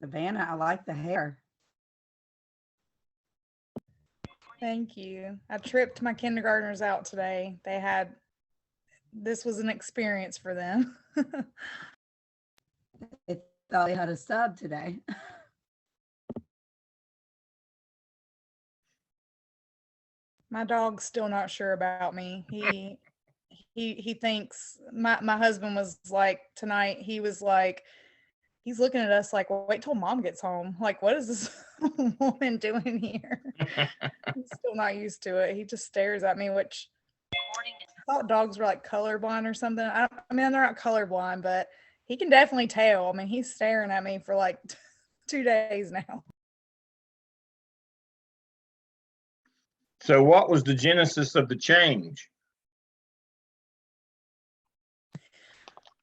Savannah, I like the hair. Thank you. I tripped my kindergartners out today. This was an experience for them. They thought they had a sub today. My dog's still not sure about me. He thinks my husband was like tonight, he was like, he's looking at us like, wait till mom gets home. Like, what is this woman doing here? He's still not used to it. He just stares at me, which I thought dogs were like colorblind or something. I mean, they're not colorblind, but he can definitely tell. I mean, he's staring at me for like 2 days now. So what was the genesis of the change?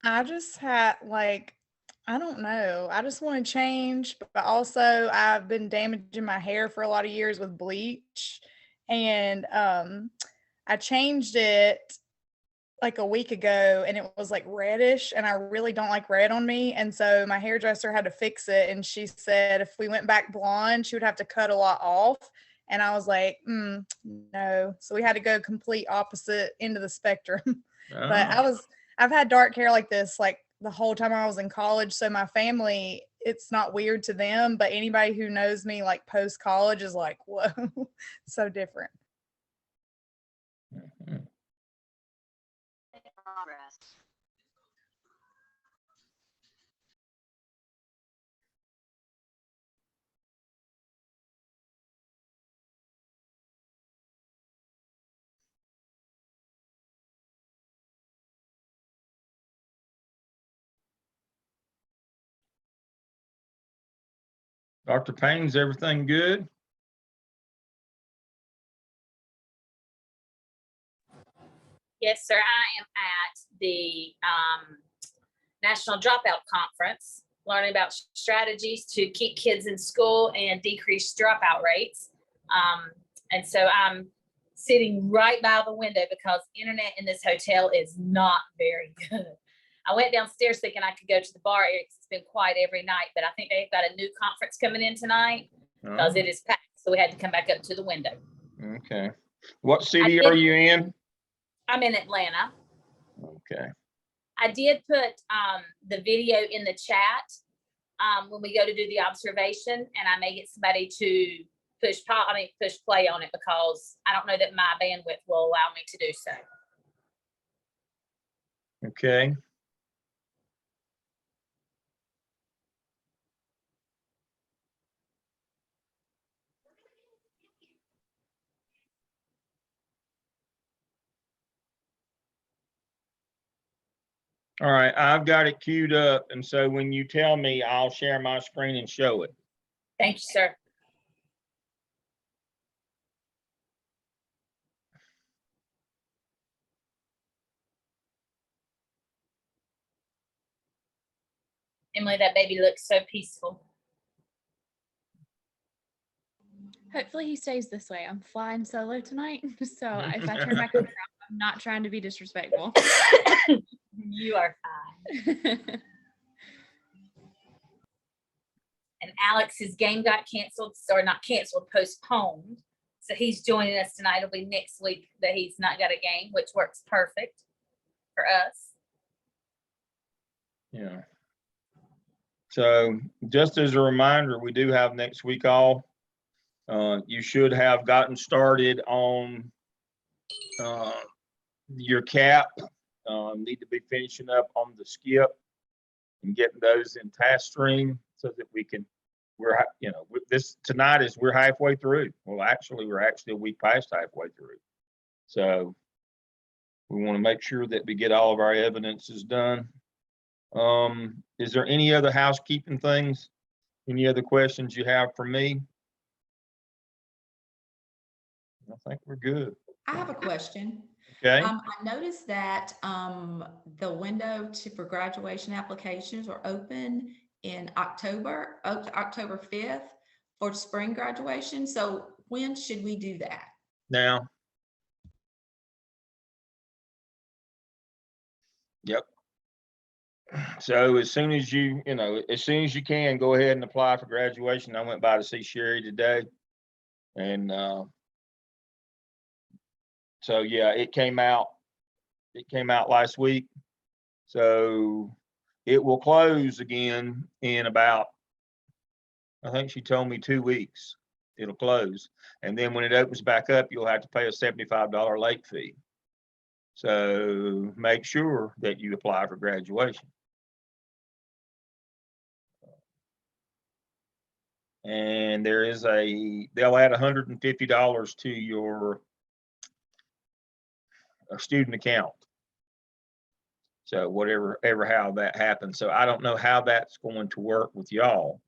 I just had like, I don't know. I just want to change, but also I've been damaging my hair for a lot of years with bleach, and I changed it like a week ago, and it was like reddish, and I really don't like red on me, and so my hairdresser had to fix it, and she said if we went back blonde she would have to cut a lot off, and I was like, no, so we had to go complete opposite end of the spectrum. But I've had dark hair like this like the whole time I was in college, so my family, it's not weird to them, but anybody who knows me like post college is like, whoa. So different. Mhm. Dr. Payne's everything good? Yes, sir. I am at the National Dropout Conference, learning about strategies to keep kids in school and decrease dropout rates. And so I'm sitting right by the window because internet in this hotel is not very good. I went downstairs thinking I could go to the bar area because it's been quiet every night, but I think they've got a new conference coming in tonight because it is packed. So we had to come back up to the window. Okay. What city are you in? I'm in Atlanta. Okay. I did put the video in the chat when we go to do the observation, and I may get somebody to push play on it because I don't know that my bandwidth will allow me to do so. Okay. All right, I've got it queued up, and so when you tell me, I'll share my screen and show it. Thank you, sir. Emily, that baby looks so peaceful. Hopefully he stays this way. I'm flying solo tonight, so if I turn my camera off, I'm not trying to be disrespectful. You are fine. And Alex's game got canceled, or not canceled, postponed. So he's joining us tonight. It'll be next week that he's not got a game, which works perfect for us. Yeah. So just as a reminder, we do have next week off. You should have gotten started on your cap. Need to be finishing up on the skip and getting those in task stream so that we can, this tonight is we're halfway through. Well, actually, we're actually a week past halfway through. So we want to make sure that we get all of our evidences done. Is there any other housekeeping things? Any other questions you have for me? I think we're good. I have a question. Okay. I noticed that the window for graduation applications are open in October 5th for spring graduation. So when should we do that? Now. Yep. So as soon as as soon as you can, go ahead and apply for graduation. I went by to see Sherry today. And so yeah, it came out last week. So it will close again in about, I think she told me 2 weeks. It'll close. And then when it opens back up, you'll have to pay a $75 late fee. So make sure that you apply for graduation. And there is they'll add $150 to your student account. So how that happens. So I don't know how that's going to work with y'all.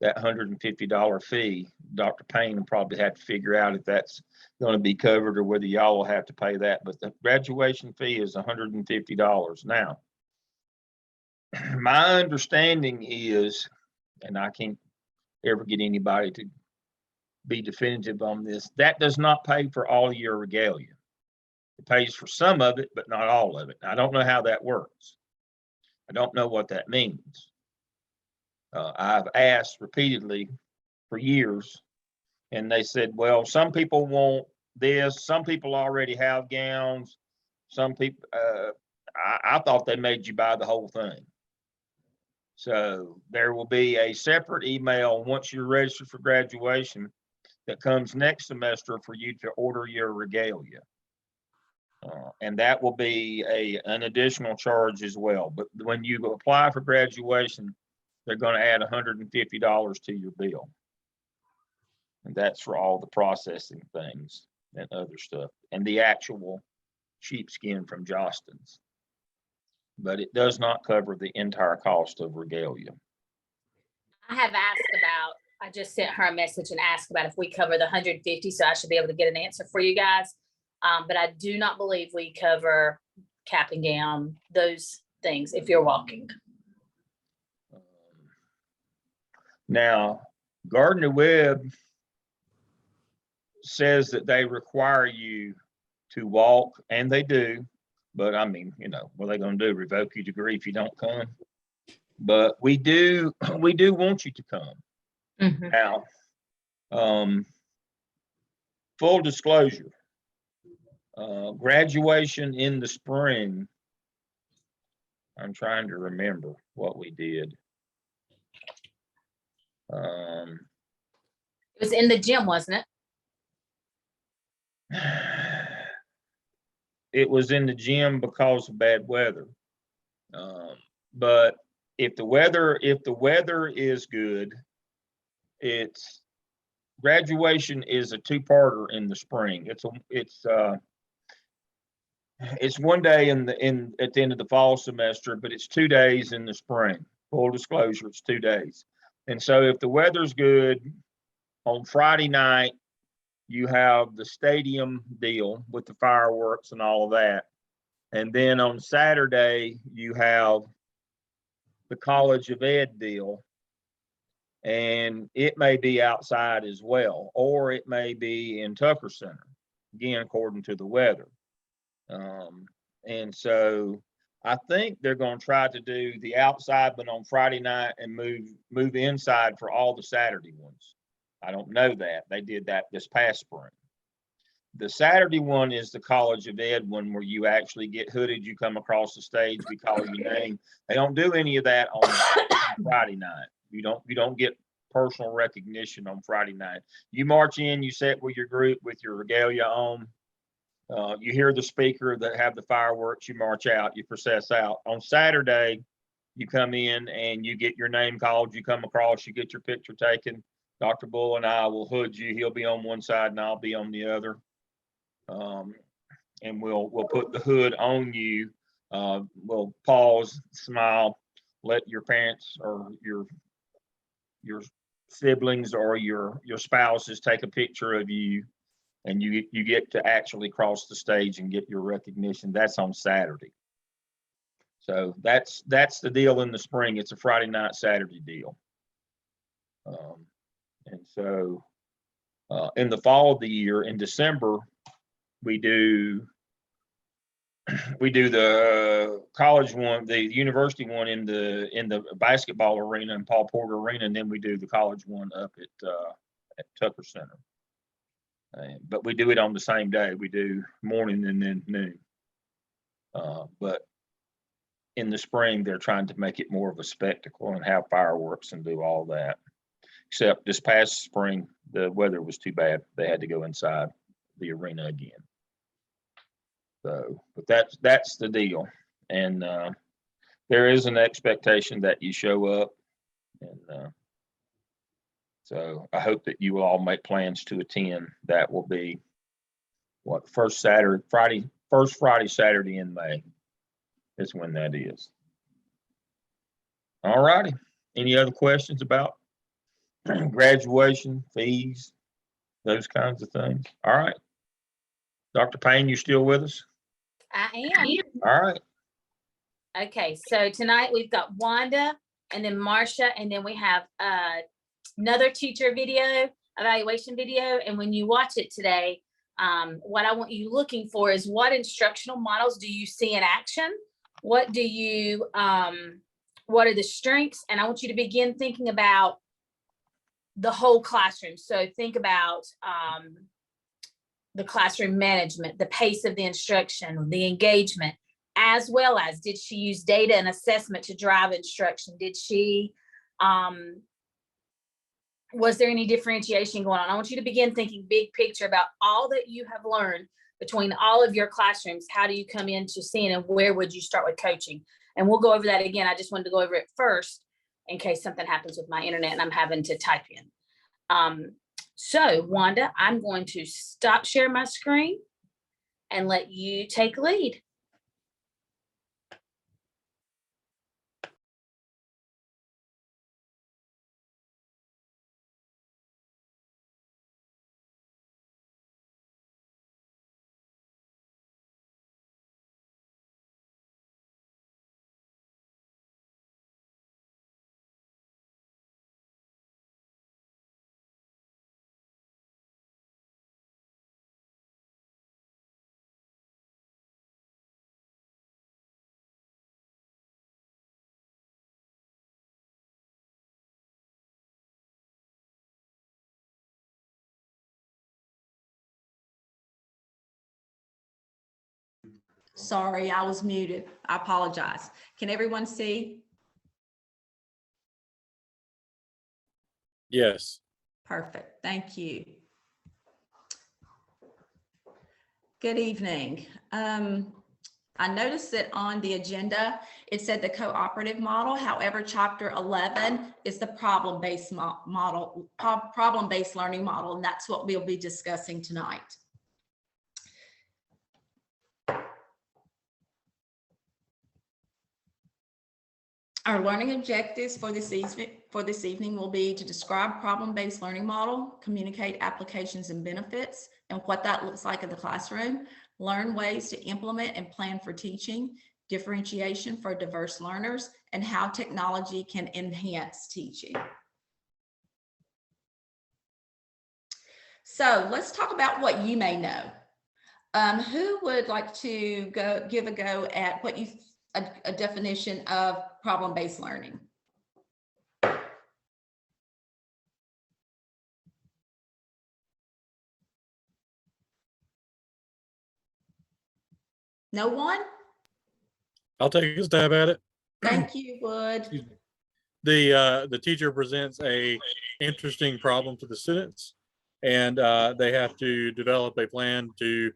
That $150 fee, Dr. Payne will probably have to figure out if that's going to be covered or whether y'all will have to pay that. But the graduation fee is $150. Now, my understanding is, and I can't ever get anybody to be definitive on this, that does not pay for all of your regalia. It pays for some of it, but not all of it. I don't know how that works. I don't know what that means. I've asked repeatedly for years, and they said, well, some people want this, some people already have gowns, some people, I thought they made you buy the whole thing. So there will be a separate email once you're registered for graduation that comes next semester for you to order your regalia. And that will be an additional charge as well. But when you apply for graduation, they're going to add $150 to your bill. And that's for all the processing things and other stuff and the actual sheepskin from Jostens. But it does not cover the entire cost of regalia. I just sent her a message and asked about if we cover the 150, so I should be able to get an answer for you guys. But I do not believe we cover cap and gown, those things, if you're walking. Now, Gardner Webb says that they require you to walk, and they do. But I mean, what are they going to do? Revoke your degree if you don't come? But we do want you to come. Mm-hmm. Now, full disclosure, graduation in the spring, I'm trying to remember what we did. It was in the gym, wasn't it? It was in the gym because of bad weather. But if the weather is good, graduation is a two-parter in the spring. It's one day at the end of the fall semester, but it's 2 days in the spring. Full disclosure, it's 2 days. And so if the weather's good, on Friday night, you have the stadium deal with the fireworks and all of that. And then on Saturday, you have the College of Ed deal. And it may be outside as well, or it may be in Tucker Center, again, according to the weather. And so I think they're going to try to do the outside, but on Friday night, and move inside for all the Saturday ones. I don't know that. They did that this past spring. The Saturday one is the College of Ed one, where you actually get hooded, you come across the stage, we call your name. They don't do any of that on Friday night. You don't get personal recognition on Friday night. You march in, you sit with your group with your regalia on. You hear the speaker that have the fireworks, you march out, you process out. On Saturday, you come in and you get your name called, you come across, you get your picture taken. Dr. Bull and I will hood you. He'll be on one side and I'll be on the other. And we'll put the hood on you. We'll pause, smile, let your parents or your siblings or your spouses take a picture of you, and you get to actually cross the stage and get your recognition. That's on Saturday. So that's the deal in the spring. It's a Friday night, Saturday deal. And so in the fall of the year, in December, we do we do the college one, the university one in the basketball arena in Paul Porter Arena, and then we do the college one up at Tucker Center. But we do it on the same day. We do morning and then noon. But in the spring, they're trying to make it more of a spectacle and have fireworks and do all that. Except this past spring, the weather was too bad. They had to go inside the arena again. So, but that's the deal. And there is an expectation that you show up. And so I hope that you will all make plans to attend. That will be first Friday, Saturday in May is when that is. All righty. Any other questions about graduation, fees, those kinds of things? All right. Dr. Payne, you still with us? I am. All right. Okay, so tonight we've got Wanda and then Marcia, and then we have another teacher video, evaluation video. And when you watch it today, what I want you looking for is what instructional models do you see in action? What do you, what are the strengths? And I want you to begin thinking about the whole classroom. So think about the classroom management, the pace of the instruction, the engagement, as well as did she use data and assessment to drive instruction? Did she, was there any differentiation going on? I want you to begin thinking big picture about all that you have learned between all of your classrooms. How do you come into seeing, and where would you start with coaching? And we'll go over that again. I just wanted to go over it first in case something happens with my internet and I'm having to type in. So Wanda, I'm going to stop sharing my screen and let you take lead. Sorry, I was muted. I apologize. Can everyone see? Yes. Perfect. Thank you. Good evening. I noticed that on the agenda, it said the cooperative model. However, chapter 11 is the problem-based model, problem-based learning model, and that's what we'll be discussing tonight. Our learning objectives for this evening will be to describe problem-based learning model, communicate applications and benefits, and what that looks like in the classroom, learn ways to implement and plan for teaching, differentiation for diverse learners, and how technology can enhance teaching. So let's talk about what you may know. Who would like to give a go at what you a definition of problem-based learning? No one? I'll take a stab at it. Thank you, Wood. The teacher presents a interesting problem to the students, and they have to develop a plan to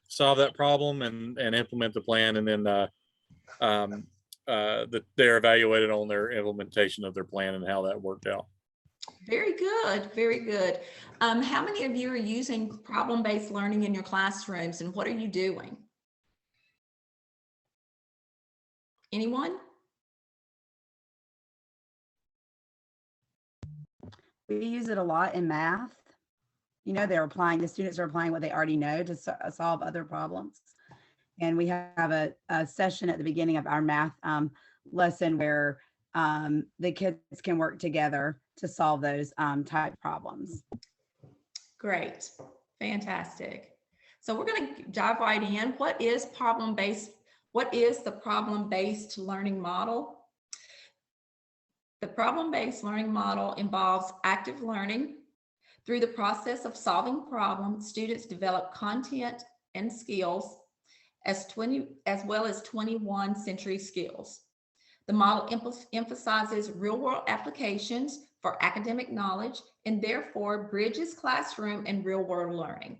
solve that problem and implement the plan, and then they're evaluated on their implementation of their plan and how that worked out. Very good, very good. How many of you are using problem-based learning in your classrooms, and what are you doing? Anyone? We use it a lot in math. You know, the students are applying what they already know to solve other problems. And we have a session at the beginning of our math lesson where the kids can work together to solve those type problems. Great, fantastic. So we're going to dive right in. What is the problem-based learning model? The problem-based learning model involves active learning. Through the process of solving problems, students develop content and skills as well as 21 century skills. The model emphasizes real-world applications for academic knowledge and therefore bridges classroom and real-world learning.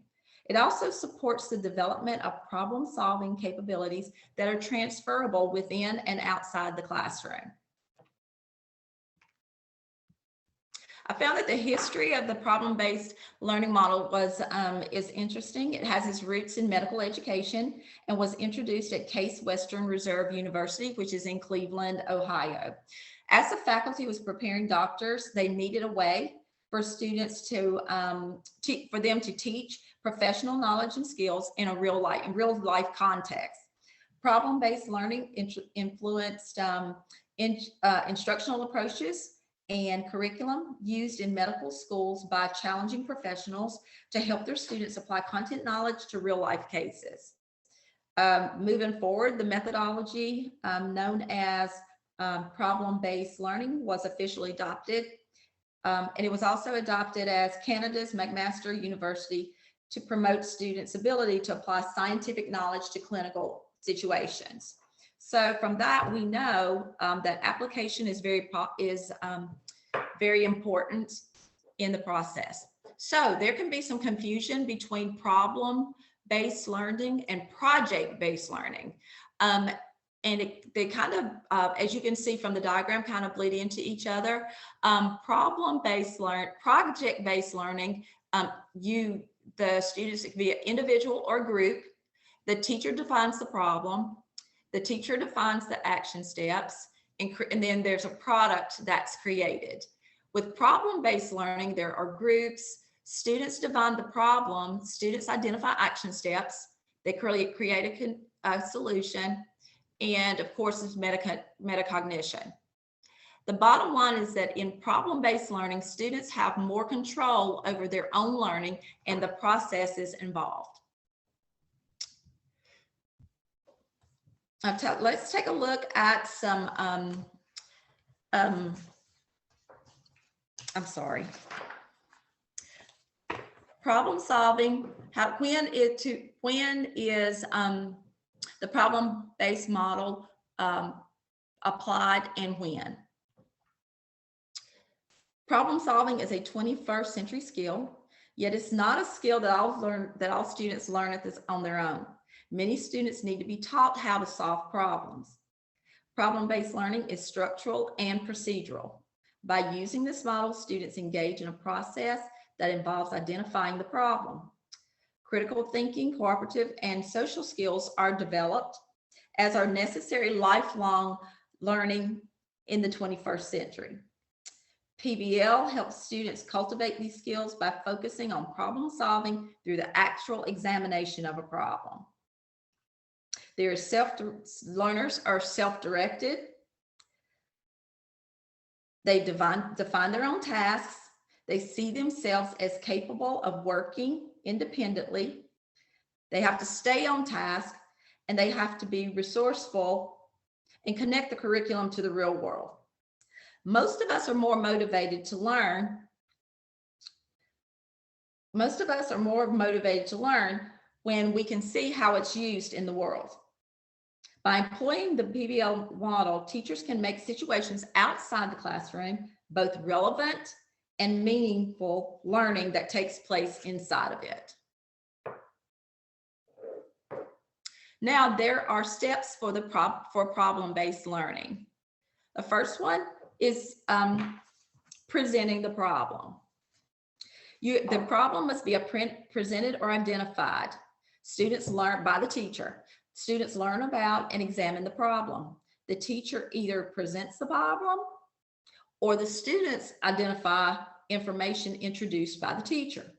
It also supports the development of problem-solving capabilities that are transferable within and outside the classroom. I found that the history of the problem-based learning model is interesting. It has its roots in medical education and was introduced at Case Western Reserve University, which is in Cleveland, Ohio. As the faculty was preparing doctors, they needed a way for students to for them to teach professional knowledge and skills in a real life context. Problem-based learning influenced instructional approaches and curriculum used in medical schools by challenging professionals to help their students apply content knowledge to real life cases. Moving forward, the methodology known as problem-based learning was officially adopted. And it was also adopted as Canada's McMaster University to promote students' ability to apply scientific knowledge to clinical situations. So from that, we know that application is very important in the process. So there can be some confusion between problem-based learning and project-based learning. They kind of, as you can see from the diagram, kind of bleed into each other. Project-based learning, the students, it can be an individual or group. The teacher defines the problem. The teacher defines the action steps, and then there's a product that's created. With problem-based learning, there are groups. Students define the problem. Students identify action steps. They create a solution. And of course, it's metacognition. The bottom line is that in problem-based learning, students have more control over their own learning and the processes involved. Let's take a look at some, I'm sorry. Problem solving, when is the problem-based model applied and when? Problem solving is a 21st century skill, yet it's not a skill that all students learn on their own. Many students need to be taught how to solve problems. Problem-based learning is structural and procedural. By using this model, students engage in a process that involves identifying the problem. Critical thinking, cooperative, and social skills are developed, as are necessary lifelong learning in the 21st century. PBL helps students cultivate these skills by focusing on problem solving through the actual examination of a problem. Learners are self-directed. They define their own tasks. They see themselves as capable of working independently. They have to stay on task, and they have to be resourceful and connect the curriculum to the real world. Most of us are more motivated to learn. When we can see how it's used in the world. By employing the PBL model, teachers can make situations outside the classroom both relevant and meaningful learning that takes place inside of it. Now, there are steps for problem-based learning. The first one is presenting the problem. The problem must be presented or identified. Students learn by the teacher. Students learn about and examine the problem. The teacher either presents the problem or the students identify information introduced by the teacher.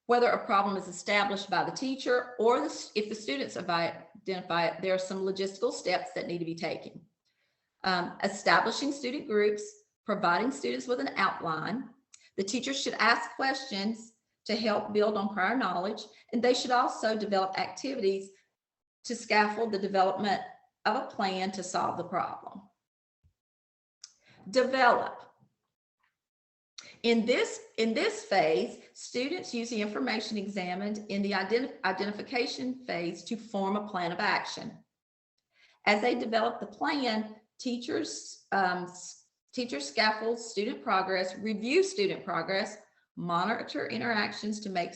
Whether a problem is established by the teacher or if the students identify it, there are some logistical steps that need to be taken. Establishing student groups, providing students with an outline. The teacher should ask questions to help build on prior knowledge, and they should also develop activities to scaffold the development of a plan to solve the problem. Develop. In this phase, students use the information examined in the identification phase to form a plan of action. As they develop the plan, teachers scaffold student progress, review student progress, monitor interactions to make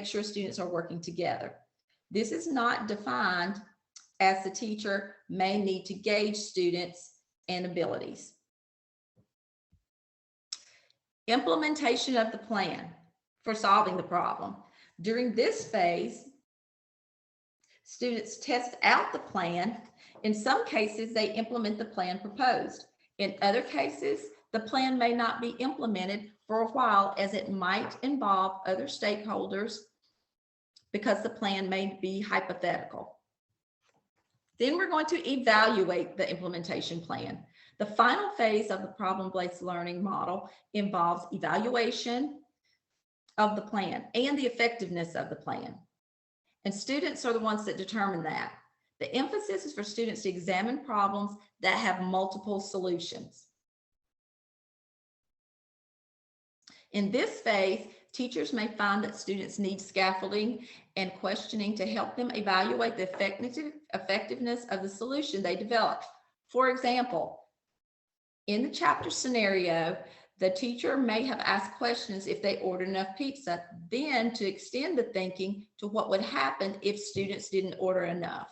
sure students are working together. This is not defined, as the teacher may need to gauge students and abilities. Implementation of the plan for solving the problem. During this phase, students test out the plan. In some cases, they implement the plan proposed. In other cases, the plan may not be implemented for a while, as it might involve other stakeholders because the plan may be hypothetical. Then we're going to evaluate the implementation plan. The final phase of the problem-based learning model involves evaluation of the plan and the effectiveness of the plan. And students are the ones that determine that. The emphasis is for students to examine problems that have multiple solutions. In this phase, teachers may find that students need scaffolding and questioning to help them evaluate the effectiveness of the solution they developed. For example, in the chapter scenario, the teacher may have asked questions if they ordered enough pizza, then to extend the thinking to what would happen if students didn't order enough.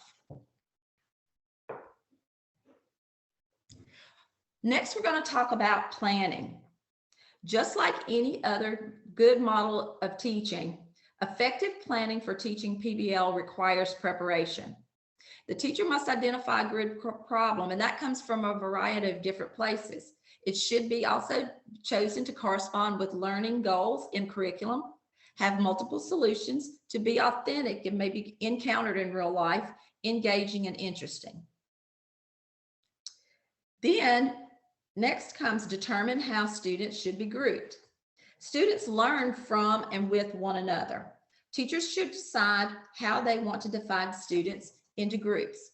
Next, we're going to talk about planning. Just like any other good model of teaching, effective planning for teaching PBL requires preparation. The teacher must identify a grid problem, and that comes from a variety of different places. It should be also chosen to correspond with learning goals in curriculum, have multiple solutions, to be authentic and may be encountered in real life, engaging and interesting. Then next comes determine how students should be grouped. Students learn from and with one another. Teachers should decide how they want to divide students into groups,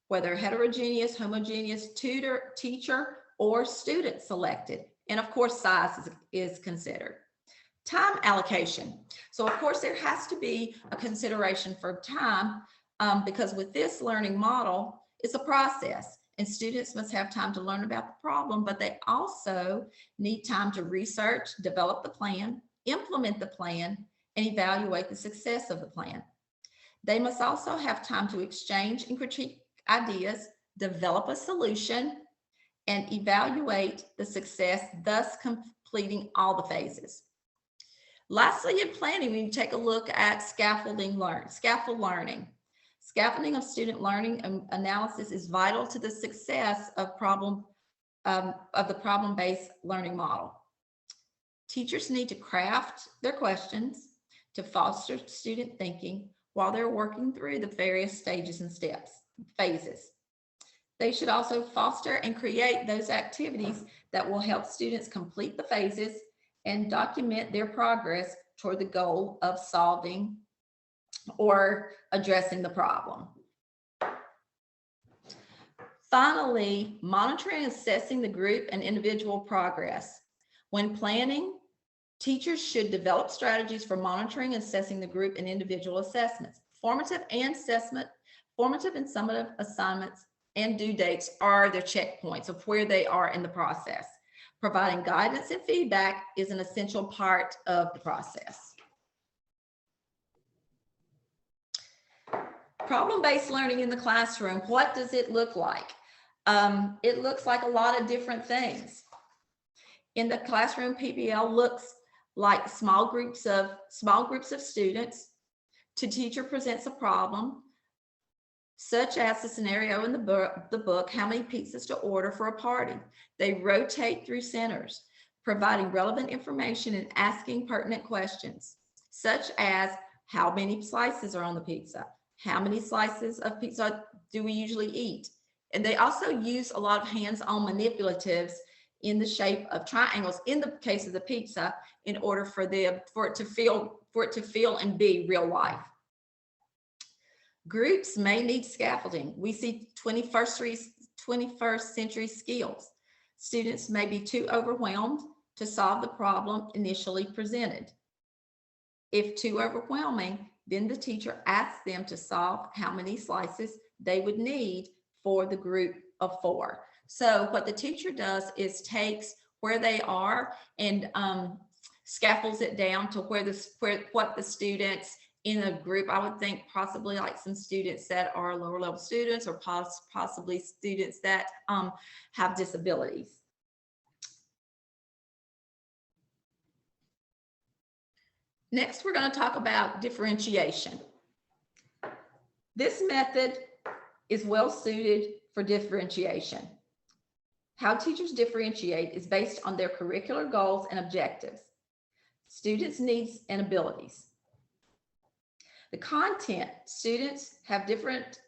whether heterogeneous, homogeneous, tutor, teacher, or student selected. And of course, size is considered. Time allocation. So of course, there has to be a consideration for time because with this learning model, it's a process. And students must have time to learn about the problem, but they also need time to research, develop the plan, implement the plan, and evaluate the success of the plan. They must also have time to exchange and critique ideas, develop a solution, and evaluate the success, thus completing all the phases. Lastly, in planning, we take a look at scaffold learning. Scaffolding of student learning analysis is vital to the success of the problem-based learning model. Teachers need to craft their questions to foster student thinking while they're working through the various stages and phases. They should also foster and create those activities that will help students complete the phases and document their progress toward the goal of solving or addressing the problem. Finally, monitoring and assessing the group and individual progress. When planning, teachers should develop strategies for monitoring and assessing the group and individual assessments. Formative and summative assignments and due dates are their checkpoints of where they are in the process. Providing guidance and feedback is an essential part of the process. Problem-based learning in the classroom, what does it look like? It looks like a lot of different things. In the classroom, PBL looks like small groups of students. The teacher presents a problem, such as the scenario in the book, how many pizzas to order for a party. They rotate through centers, providing relevant information and asking pertinent questions, such as how many slices are on the pizza? How many slices of pizza do we usually eat? And they also use a lot of hands-on manipulatives in the shape of triangles in the case of the pizza in order for it to feel and be real life. Groups may need scaffolding. We see 21st century skills. Students may be too overwhelmed to solve the problem initially presented. If too overwhelming, then the teacher asks them to solve how many slices they would need for the group of 4. So what the teacher does is takes where they are and scaffolds it down to what the students in a group, I would think possibly like some students that are lower level students or possibly students that have disabilities. Next, we're going to talk about differentiation. This method is well suited for differentiation. How teachers differentiate is based on their curricular goals and objectives, students' needs and abilities. The content, students have different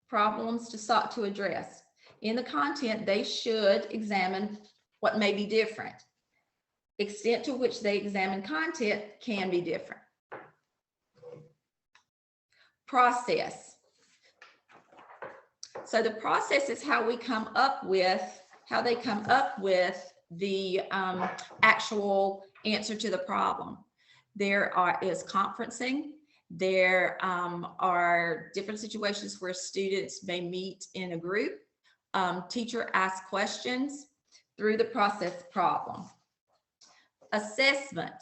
problems to address. In the content, they should examine what may be different. Extent to which they examine content can be different. Process. So the process is how they come up with the actual answer to the problem. There is conferencing. There are different situations where students may meet in a group. Teacher asks questions through the process problem. Assessment.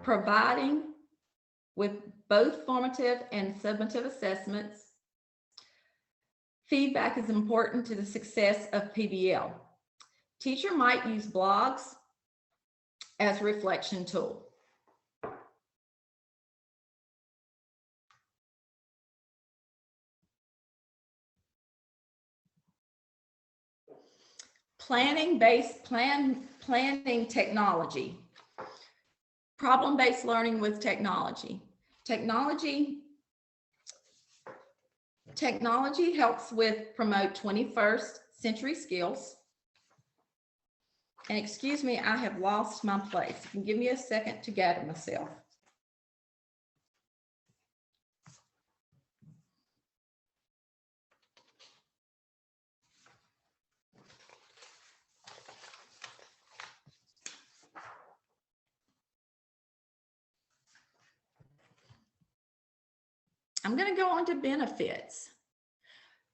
Providing with both formative and summative assessments. Feedback is important to the success of PBL. Teacher might use blogs as a reflection tool. Planning technology. Problem-based learning with technology. Technology helps with promote 21st century skills. And excuse me, I have lost my place. Give me a second to gather myself. I'm going to go on to benefits.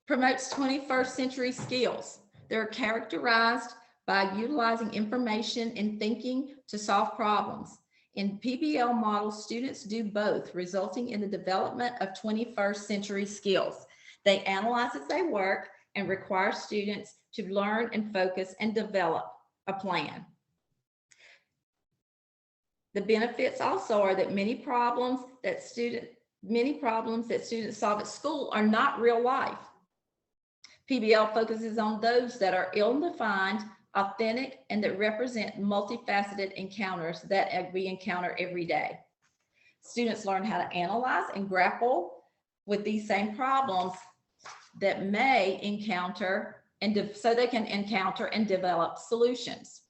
Promotes 21st century skills. They're characterized by utilizing information and thinking to solve problems. In PBL models, students do both, resulting in the development of 21st century skills. They analyze as they work and require students to learn and focus and develop a plan. The benefits also are that many problems that students solve at school are not real life. PBL focuses on those that are ill-defined, authentic, and that represent multifaceted encounters that we encounter every day. Students learn how to analyze and grapple with these same problems that may encounter, so they can encounter and develop solutions.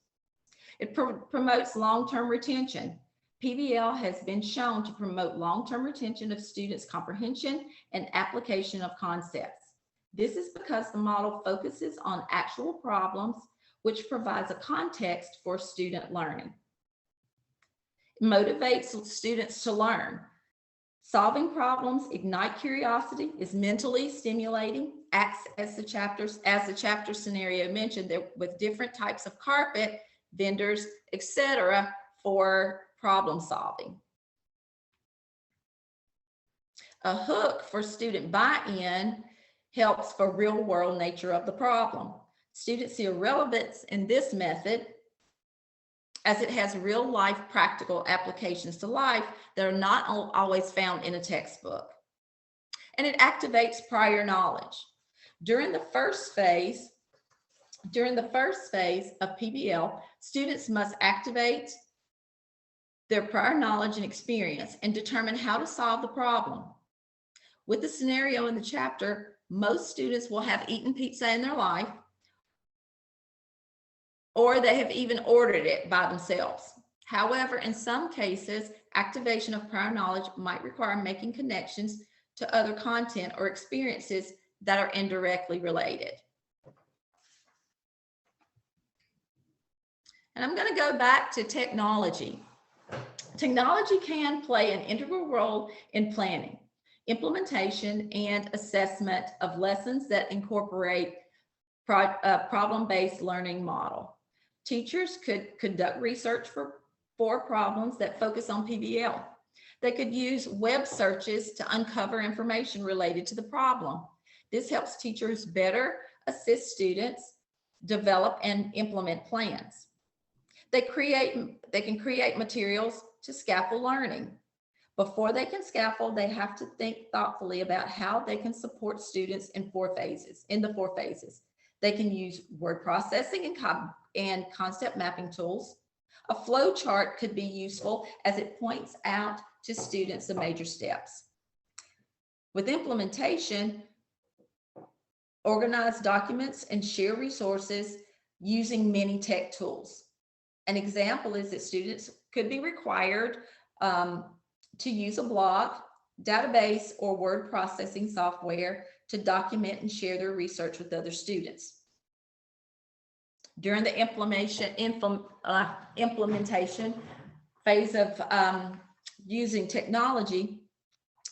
It promotes long-term retention. PBL has been shown to promote long-term retention of students' comprehension and application of concepts. This is because the model focuses on actual problems, which provides a context for student learning. It motivates students to learn. Solving problems ignite curiosity, is mentally stimulating, acts as the chapter scenario mentioned, there with different types of carpet, vendors, etc., for problem solving. A hook for student buy-in helps for real-world nature of the problem. Students see a relevance in this method as it has real-life practical applications to life that are not always found in a textbook. And it activates prior knowledge. During the first phase of PBL, students must activate their prior knowledge and experience and determine how to solve the problem. With the scenario in the chapter, most students will have eaten pizza in their life or they have even ordered it by themselves. However, in some cases, activation of prior knowledge might require making connections to other content or experiences that are indirectly related. And I'm going to go back to technology. Technology can play an integral role in planning, implementation, and assessment of lessons that incorporate problem-based learning model. Teachers could conduct research for problems that focus on PBL. They could use web searches to uncover information related to the problem. This helps teachers better assist students, develop and implement plans. They can create materials to scaffold learning. Before they can scaffold, they have to think thoughtfully about how they can support students in the 4 phases. They can use word processing and concept mapping tools. A flow chart could be useful as it points out to students the major steps. With implementation, organize documents and share resources using many tech tools. An example is that students could be required to use a blog, database, or word processing software to document and share their research with other students. During the implementation phase of using technology,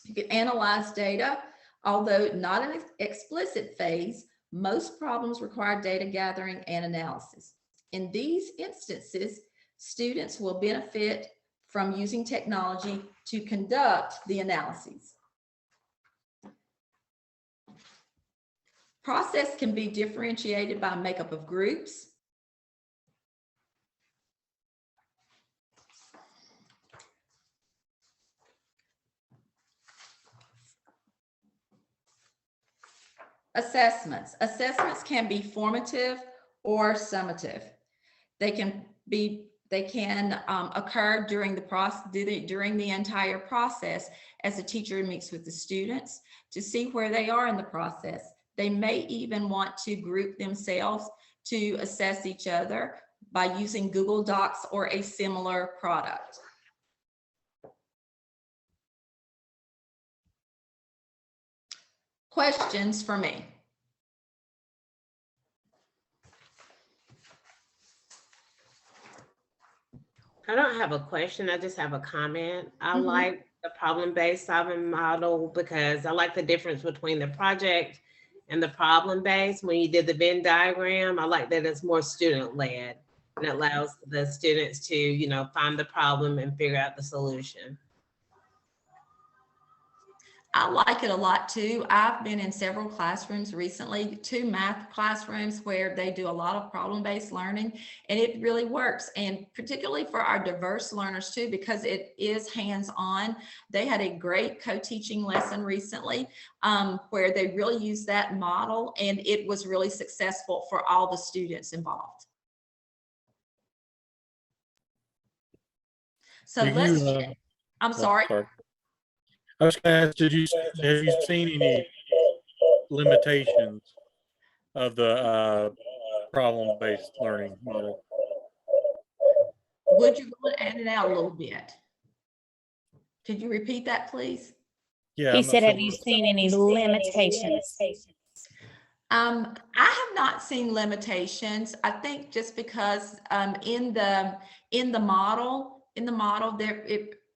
you can analyze data. Although not an explicit phase, most problems require data gathering and analysis. In these instances, students will benefit from using technology to conduct the analyses. Process can be differentiated by makeup of groups, assessments. Assessments can be formative or summative. They can occur during the entire process as the teacher meets with the students to see where they are in the process. They may even want to group themselves to assess each other by using Google Docs or a similar product. Questions for me? I don't have a question. I just have a comment. I like the problem-based solving model because I like the difference between the project and the problem-based. When you did the Venn diagram, I like that it's more student-led and it allows the students to, you know, find the problem and figure out the solution. I like it a lot too. I've been in several classrooms recently, 2 math classrooms where they do a lot of problem-based learning, and it really works. And particularly for our diverse learners too, because it is hands-on. They had a great co-teaching lesson recently where they really used that model, and it was really successful for all the students involved. So I'm sorry. I was going to ask, have you seen any limitations of the problem-based learning model? Would you go and add it out a little bit? Could you repeat that, please? Yeah. He said, have you seen any limitations? I have not seen limitations. I think just because in the model there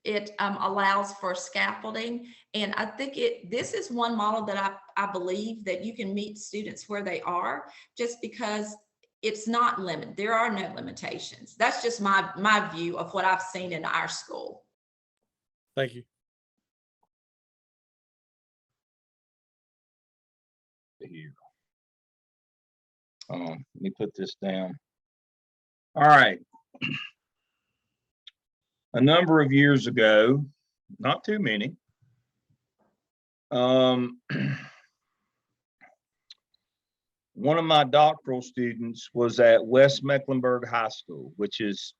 it allows for scaffolding, and I think this is one model that I believe that you can meet students where they are, just because it's not limited. There are no limitations. That's just my view of what I've seen in our school. Thank you. Here. Let me put this down. All right. A number of years ago, not too many, one of my doctoral students was at West Mecklenburg High School, which is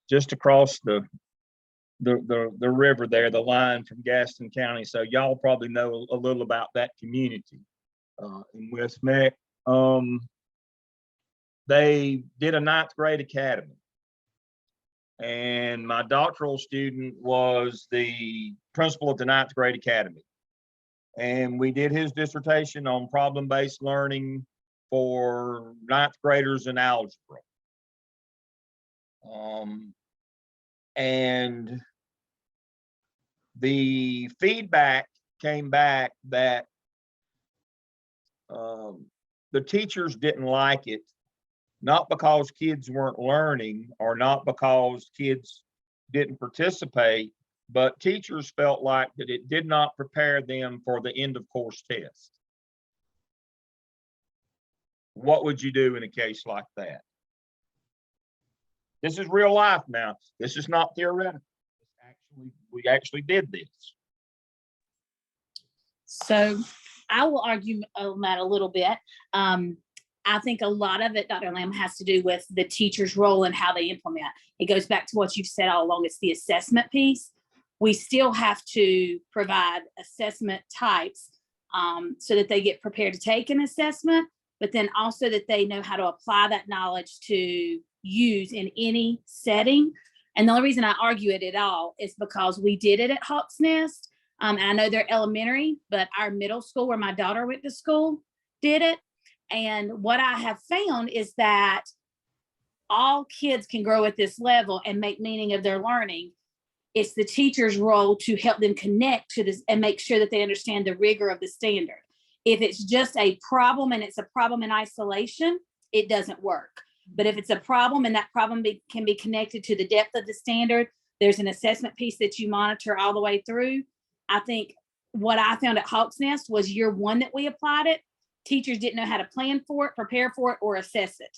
just across the river there, the line from Gaston County. So y'all probably know a little about that community in West Meck. they did a ninth grade academy. And my doctoral student was the principal of the ninth grade academy. And we did his dissertation on problem-based learning for ninth graders in algebra. And the feedback came back that the teachers didn't like it, not because kids weren't learning or not because kids didn't participate, but teachers felt like that it did not prepare them for the end of course test. What would you do in a case like that? This is real life now. This is not theoretical. We actually did this. So I will argue on that a little bit. I think a lot of it, Dr. Lamb, has to do with the teacher's role and how they implement. It goes back to what you've said all along. It's the assessment piece. We still have to provide assessment types so that they get prepared to take an assessment, but then also that they know how to apply that knowledge to use in any setting. And the only reason I argue it at all is because we did it at Hawks Nest. And I know they're elementary, but our middle school where my daughter went to school did it. And what I have found is that all kids can grow at this level and make meaning of their learning. It's the teacher's role to help them connect to this and make sure that they understand the rigor of the standard. If it's just a problem and it's a problem in isolation, it doesn't work. But if it's a problem and that problem can be connected to the depth of the standard, there's an assessment piece that you monitor all the way through. I think what I found at Hawks Nest was year one that we applied it. Teachers didn't know how to plan for it, prepare for it, or assess it,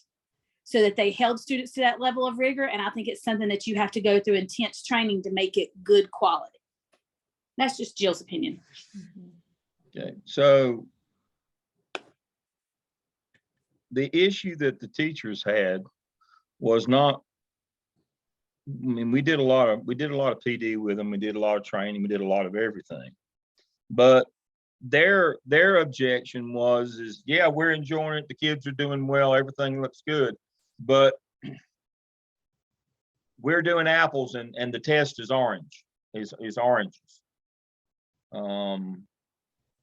so that they held students to that level of rigor. And I think it's something that you have to go through intense training to make it good quality. That's just Jill's opinion. Okay, so the issue that the teachers had was not, I mean, we did a lot of PD with them. We did a lot of training. We did a lot of everything. But their objection is, yeah, we're enjoying it. The kids are doing well. Everything looks good. But we're doing apples and the test is oranges.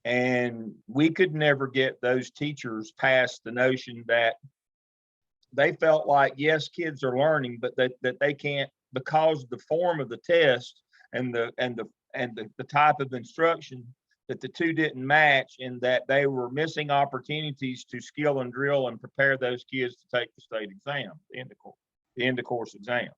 And we could never get those teachers past the notion that they felt like, yes, kids are learning, but that they can't, because of the form of the test and the type of instruction, that the two didn't match, and that they were missing opportunities to skill and drill and prepare those kids to take the state exam, the end of course exam.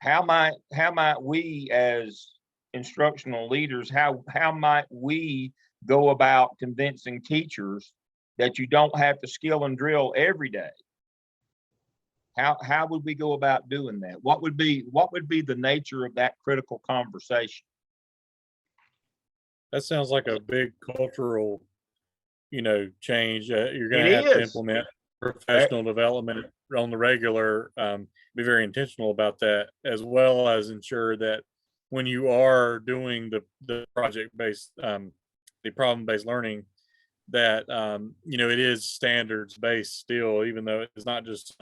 How might we as instructional leaders, how might we go about convincing teachers that you don't have to skill and drill every day? How would we go about doing that? What would be the nature of that critical conversation? That sounds like a big cultural, change. You're going to have to implement professional development on the regular. Be very intentional about that, as well as ensure that when you are doing the project-based, the problem-based learning, that it is standards-based still, even though it's not just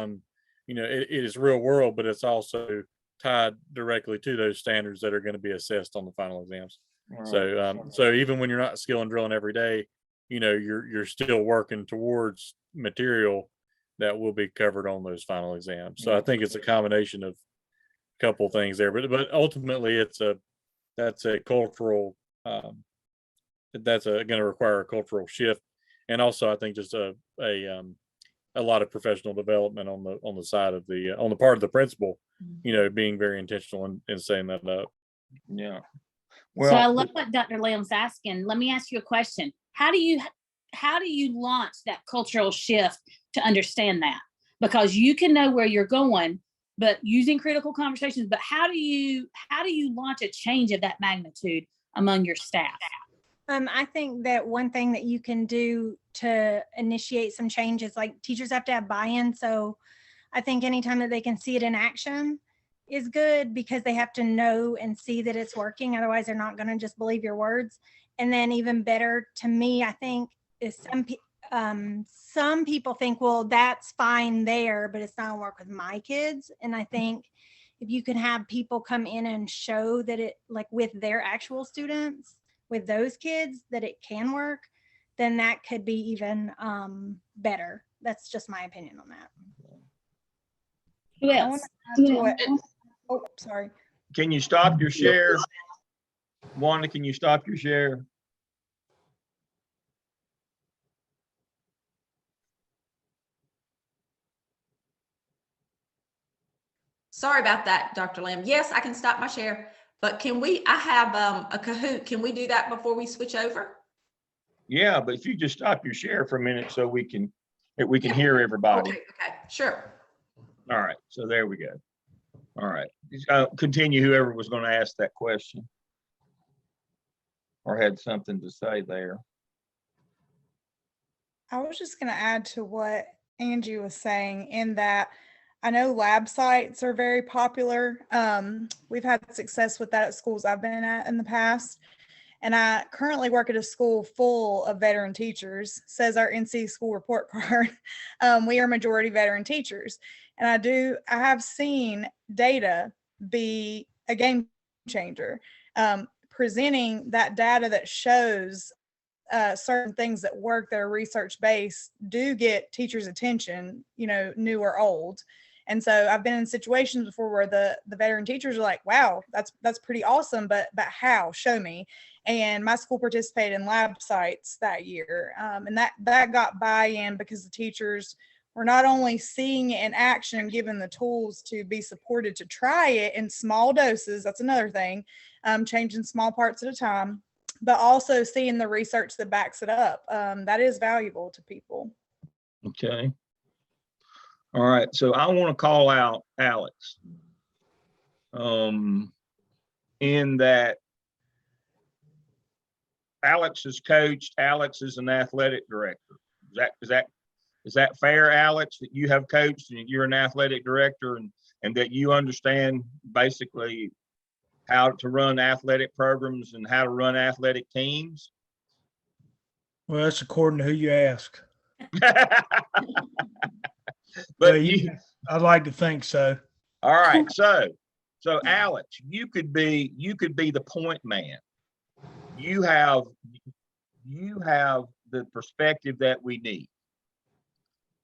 it is real world, but it's also tied directly to those standards that are going to be assessed on the final exams. Right. So even when you're not skill and drilling every day, you're still working towards material that will be covered on those final exams. So I think it's a combination of a couple things there, but ultimately that's a cultural, that's going to require a cultural shift. And also I think just a lot of professional development on the side of on the part of the principal, being very intentional in setting that up. Yeah. Well, so I love what Dr. Lamb's asking. Let me ask you a question. How do you launch that cultural shift to understand that? Because you can know where you're going, but using critical conversations, but how do you launch a change of that magnitude among your staff? I think that one thing that you can do to initiate some change is, like, teachers have to have buy-in. So I think anytime that they can see it in action is good, because they have to know and see that it's working. Otherwise, they're not going to just believe your words. And then even better to me, I think, is some people think, well, that's fine there, but it's not gonna work with my kids. And I think if you can have people come in and show that it, like with their actual students, with those kids, that it can work, then that could be even better. That's just my opinion on that. Who I else? wanna add to what- oh, sorry. Can you stop your share? Wanda, can you stop your share? Sorry about that, Dr. Lamb. Yes, I can stop my share, but can we, I have a Kahoot. Can we do that before we switch over? Yeah, but if you just stop your share for a minute so we can Yeah. hear everybody. Okay, sure. All right, so there we go. All right, continue whoever was going to ask that question or had something to say there. I was just going to add to what Angie was saying in that I know lab sites are very popular. We've had success with that at schools I've been at in the past. And I currently work at a school full of veteran teachers, says our NC school report card. We are majority veteran teachers. And I have seen data be a game changer. Presenting that data that shows certain things that work that are research-based do get teachers' attention, new or old. And so I've been in situations before where the veteran teachers are like, wow, that's pretty awesome, but how? Show me. And my school participated in lab sites that year. And that got buy-in because the teachers were not only seeing it in action and given the tools to be supported to try it in small doses, that's another thing, changing small parts at a time, but also seeing the research that backs it up. That is valuable to people. Okay. All right, so I want to call out Alex. In that Alex is coached, Alex is an athletic director. Is that fair, Alex, that you have coached and you're an athletic director and that you understand basically how to run athletic programs and how to run athletic teams? Well, that's according to who you ask. But yes, I'd like to think so. All right, so Alex, you could be the point man. You have the perspective that we need.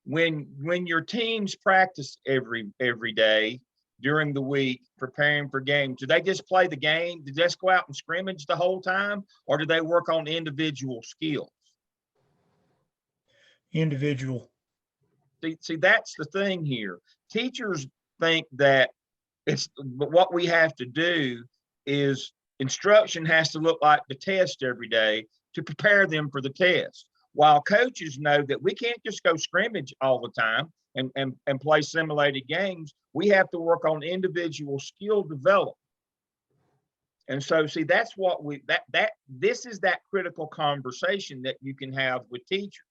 When your teams practice every day during the week preparing for games, do they just play the game? Do they just go out and scrimmage the whole time, or do they work on individual skills? Individual. See, that's the thing here. Teachers think that but what we have to do is instruction has to look like the test every day to prepare them for the test. While coaches know that we can't just go scrimmage all the time and play simulated games, we have to work on individual skill development. And so, see, that's what this is that critical conversation that you can have with teachers,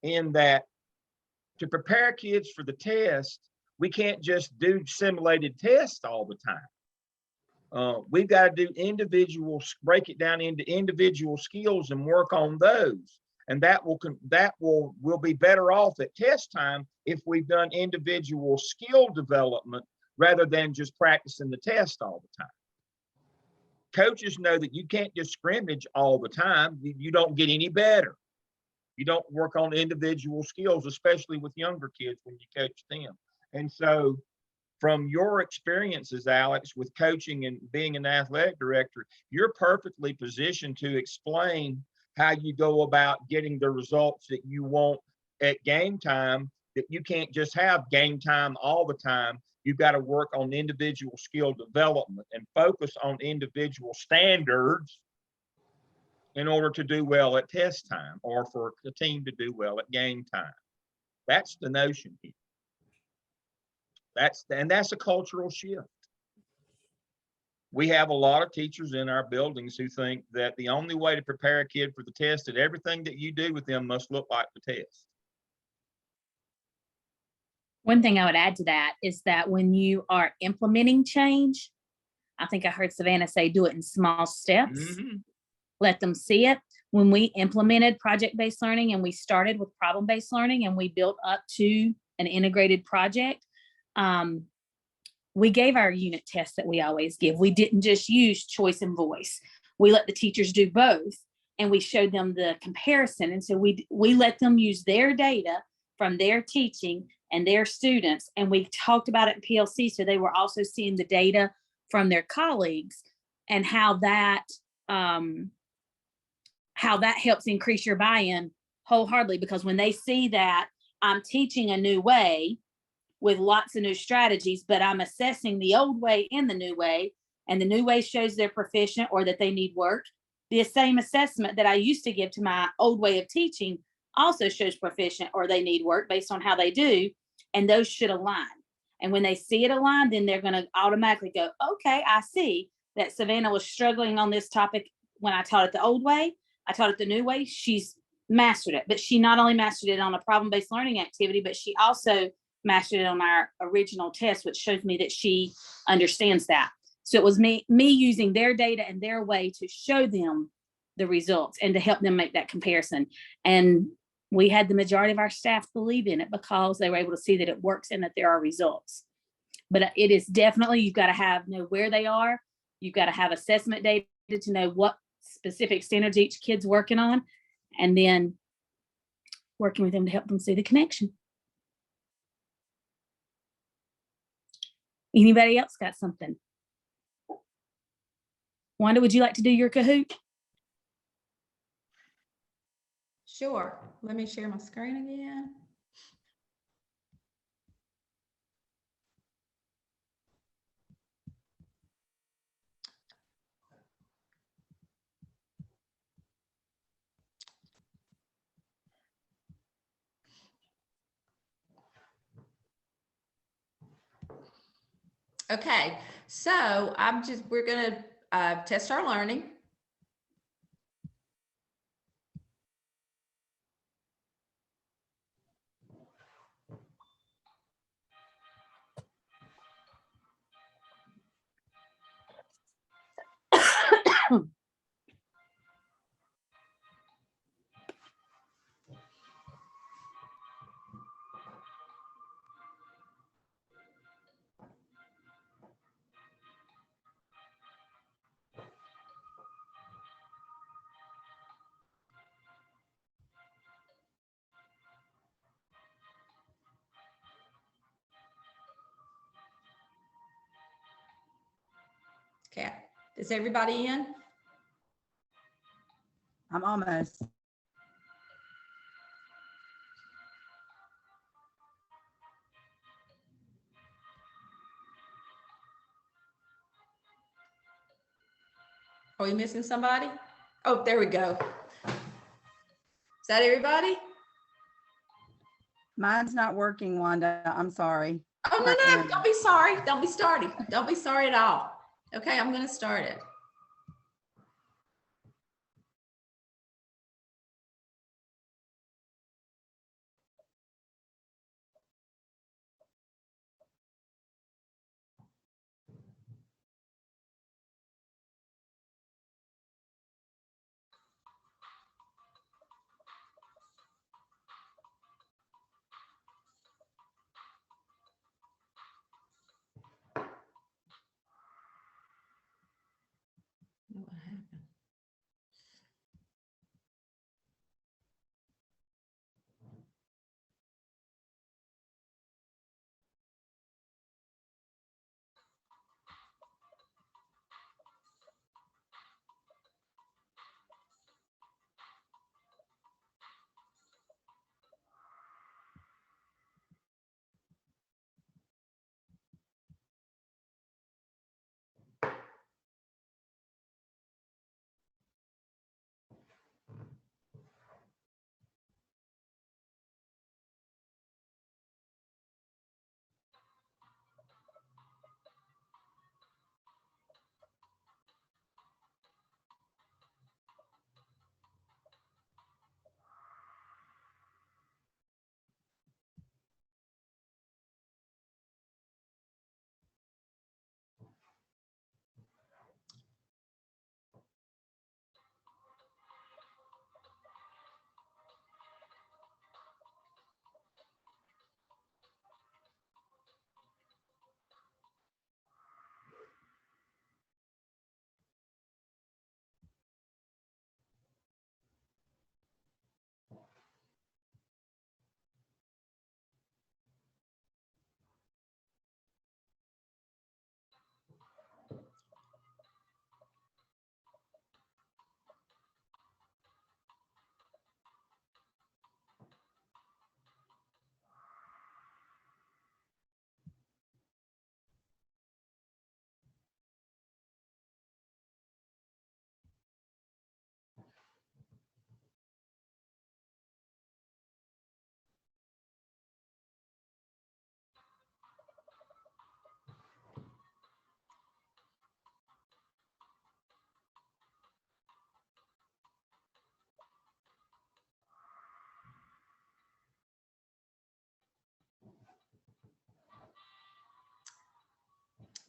in that to prepare kids for the test, we can't just do simulated tests all the time. We've got to do break it down into individual skills and work on those. And that will be better off at test time if we've done individual skill development rather than just practicing the test all the time. Coaches know that you can't just scrimmage all the time. You don't get any better. You don't work on individual skills, especially with younger kids when you coach them. And so from your experiences, Alex, with coaching and being an athletic director, you're perfectly positioned to explain how you go about getting the results that you want at game time, that you can't just have game time all the time. You've got to work on individual skill development and focus on individual standards in order to do well at test time or for the team to do well at game time. That's the notion here. That's a cultural shift. We have a lot of teachers in our buildings who think that the only way to prepare a kid for the test, that everything that you do with them must look like the test. One thing I would add to that is that when you are implementing change, I think I heard Savannah say, do it in small steps. Mm-hmm. Let them see it. when we implemented project-based learning and we started with problem-based learning and we built up to an integrated project, we gave our unit tests that we always give. We didn't just use choice and voice. We let the teachers do both, and we showed them the comparison. And so we let them use their data from their teaching and their students, and we talked about it in PLC, so they were also seeing the data from their colleagues and how that helps increase your buy-in wholeheartedly, because when they see that I'm teaching a new way with lots of new strategies, but I'm assessing the old way and the new way, and the new way shows they're proficient or that they need work, the same assessment that I used to give to my old way of teaching also shows proficient or they need work based on how they do, and those should align. And when they see it align, then they're going to automatically go, okay, I see that Savannah was struggling on this topic when I taught it the old way. I taught it the new way. She's mastered it, but she not only mastered it on a problem-based learning activity, but she also mastered it on our original test, which shows me that she understands that. So it was me using their data and their way to show them the results and to help them make that comparison. And we had the majority of our staff believe in it because they were able to see that it works and that there are results. But it is definitely, you've got to know where they are. You've got to have assessment data to know what specific standards each kid's working on, and then working with them to help them see the connection. Anybody else got something? Wanda, would you like to do your Kahoot? Sure. Let me share my screen again. Okay, so we're gonna test our learning. Okay, is everybody in? I'm almost. Are we missing somebody? Oh, there we go. Is that everybody? Mine's not working, Wanda. I'm sorry. Oh, no, don't be sorry. Don't be starting. Don't be sorry at all. Okay, I'm going to start it.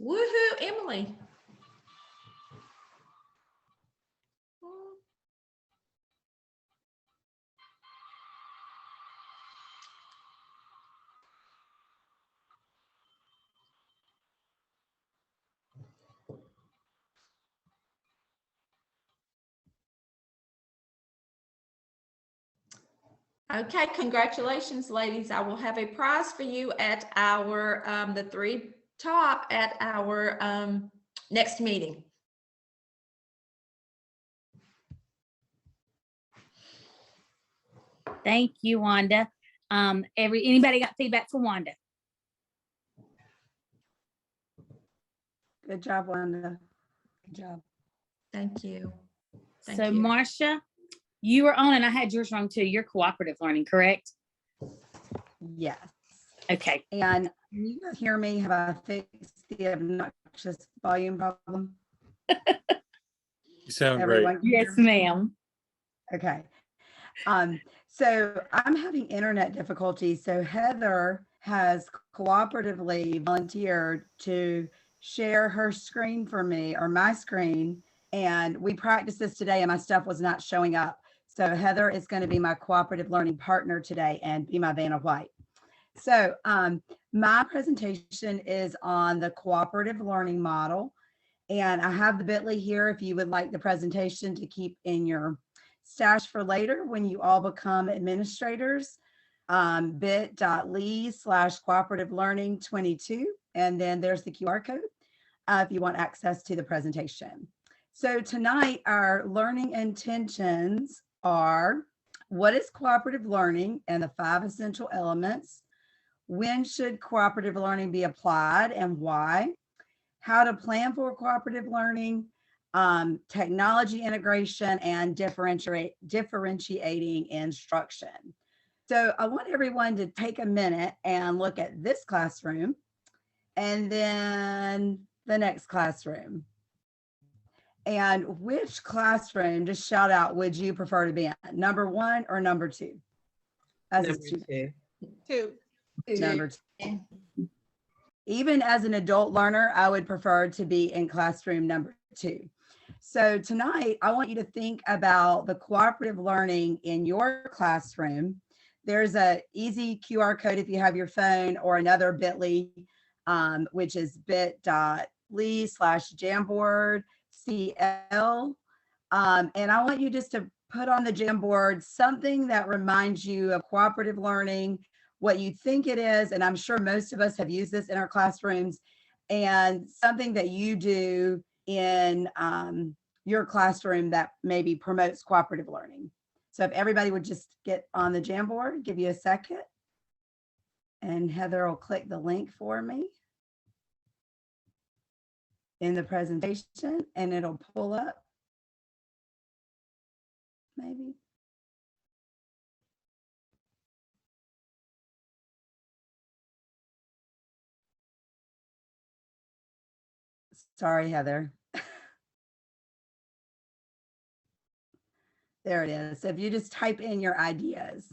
Woohoo, Emily. Okay, congratulations, ladies. I will have a prize for you at our, the three top at our next meeting. Thank you, Wanda. Anybody got feedback for Wanda? Good job, Wanda. Good job. Thank you. Thank So you. Marcia, you were on, and I had yours wrong too. You're cooperative learning, correct? Yes. Okay. And can you guys hear me? Have I fixed the obnoxious volume problem? You sound Everyone great. can hear Yes, me? ma'am. Okay. So I'm having internet difficulties. So Heather has cooperatively volunteered to share her screen for me, or my screen. And we practiced this today and my stuff was not showing up. So Heather is going to be my cooperative learning partner today and be my Vanna White. So my presentation is on the cooperative learning model. And I have the bit.ly here if you would like the presentation to keep in your stash for later when you all become administrators. bit.ly/cooperative learning 22. And then there's the QR code if you want access to the presentation. So tonight, our learning intentions are: what is cooperative learning and the 5 essential elements? When should cooperative learning be applied and why? How to plan for cooperative learning, technology integration, and differentiating instruction. So I want everyone to take a minute and look at this classroom and then the next classroom. And which classroom, just shout out, would you prefer to be in? Number 1 or number 2? As a student. Two. Number 2. Even as an adult learner, I would prefer to be in classroom number 2. So tonight, I want you to think about the cooperative learning in your classroom. There's an easy QR code if you have your phone, or another bit.ly, which is bit.ly/Jamboard CL. And I want you just to put on the Jamboard something that reminds you of cooperative learning, what you think it is, and I'm sure most of us have used this in our classrooms, and something that you do in your classroom that maybe promotes cooperative learning. So if everybody would just get on the Jamboard, give you a second, and Heather will click the link for me in the presentation, and it'll pull up, maybe. Sorry, Heather. There it is. So if you just type in your ideas.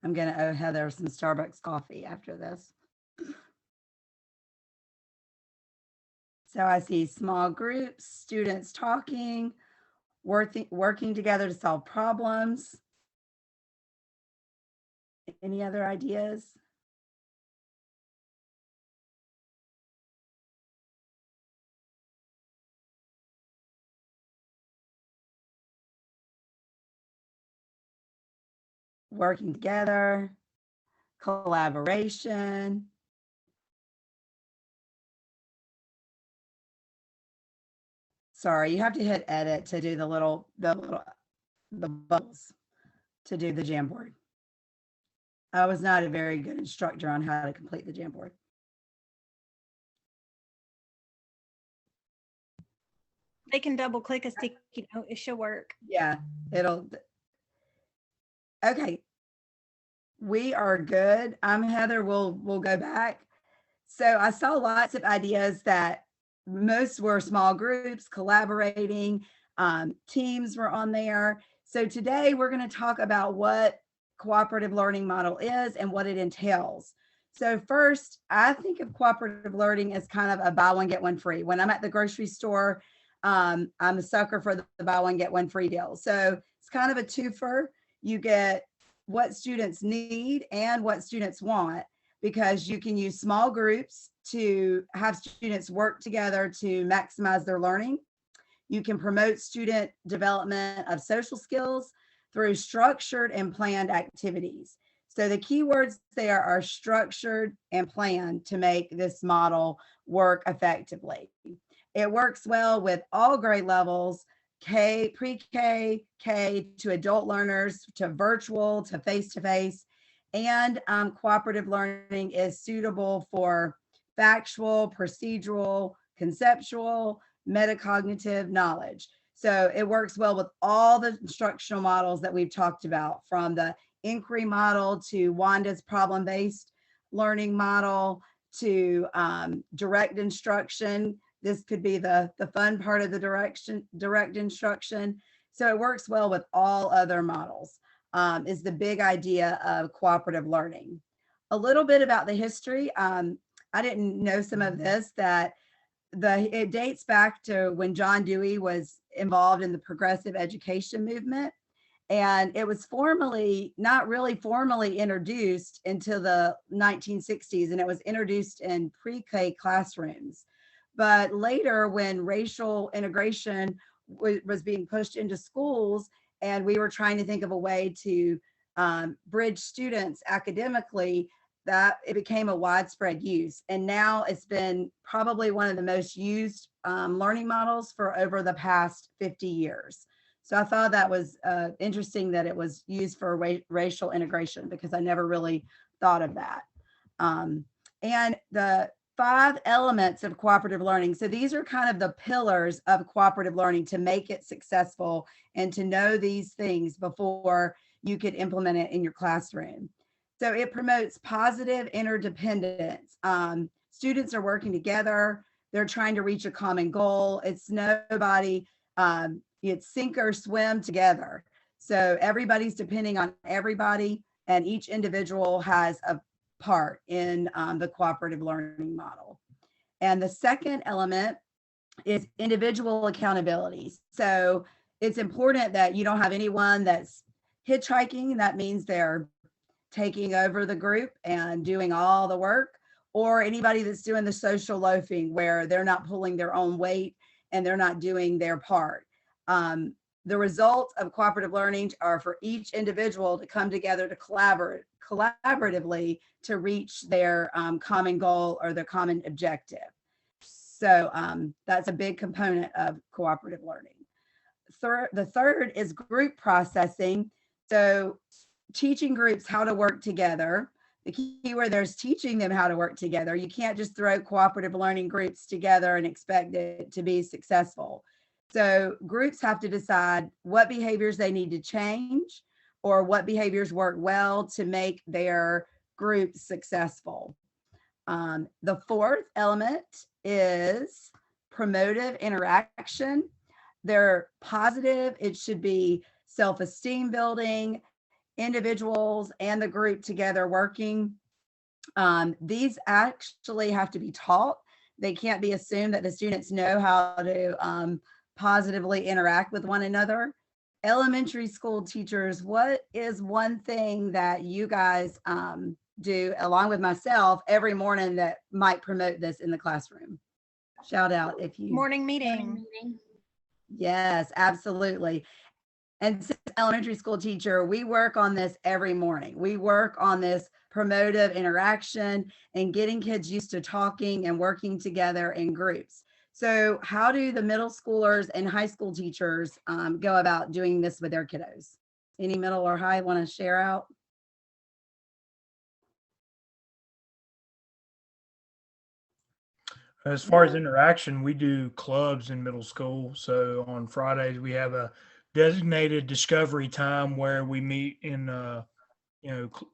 I'm going to owe Heather some Starbucks coffee after this. So I see small groups, students talking, working together to solve problems. Any other ideas? Working together, collaboration. Sorry, you have to hit edit to do the bubbles to do the Jamboard. I was not a very good instructor on how to complete the Jamboard. They can double click a sticky note, it should work. Yeah, it'll. Okay. We are good. I'm Heather. We'll go back. So I saw lots of ideas that most were small groups, collaborating, teams were on there. So today we're going to talk about what cooperative learning model is and what it entails. So first, I think of cooperative learning as kind of a buy one, get one free. When I'm at the grocery store, I'm a sucker for the buy one, get one free deal. So it's kind of a twofer. You get what students need and what students want, because you can use small groups to have students work together to maximize their learning. You can promote student development of social skills through structured and planned activities. So the key words there are structured and planned to make this model work effectively. It works well with all grade levels, K, pre-K, K to adult learners, to virtual, to face-to-face, and cooperative learning is suitable for factual, procedural, conceptual, metacognitive knowledge. So it works well with all the instructional models that we've talked about, from the inquiry model to Wanda's problem-based learning model to direct instruction. This could be the fun part of the direct instruction. So it works well with all other models, is the big idea of cooperative learning. A little bit about the history. I didn't know some of this, that it dates back to when John Dewey was involved in the progressive education movement. And it was not really formally introduced until the 1960s, and it was introduced in pre-K classrooms. But later, when racial integration was being pushed into schools, and we were trying to think of a way to bridge students academically, that it became a widespread use. And now it's been probably one of the most used learning models for over the past 50 years. So I thought that was interesting that it was used for racial integration, because I never really thought of that. And the 5 elements of cooperative learning. So these are kind of the pillars of cooperative learning to make it successful, and to know these things before you could implement it in your classroom. So it promotes positive interdependence. Students are working together. They're trying to reach a common goal. It's nobody, it's sink or swim together. So everybody's depending on everybody, and each individual has a part in the cooperative learning model. And the second element is individual accountability. So it's important that you don't have anyone that's hitchhiking. That means they're taking over the group and doing all the work, or anybody that's doing the social loafing, where they're not pulling their own weight and they're not doing their part. The results of cooperative learning are for each individual to come together to collaboratively to reach their common goal or their common objective. So that's a big component of cooperative learning. The third is group processing. So teaching groups how to work together. The key word there is teaching them how to work together. You can't just throw cooperative learning groups together and expect it to be successful. So groups have to decide what behaviors they need to change, or what behaviors work well to make their group successful. The fourth element is promotive interaction. They're positive. It should be self-esteem building, individuals and the group together working. These actually have to be taught. They can't be assumed that the students know how to positively interact with one another. Elementary school teachers, what is one thing that you guys do along with myself every morning that might promote this in the classroom? Shout out if you. Morning meeting. Yes, absolutely. And since elementary school teacher, we work on this every morning. We work on this promotive interaction and getting kids used to talking and working together in groups. So how do the middle schoolers and high school teachers go about doing this with their kiddos? Any middle or high want to share out? As far as interaction, we do clubs in middle school. So on Fridays, we have a designated discovery time where we meet in,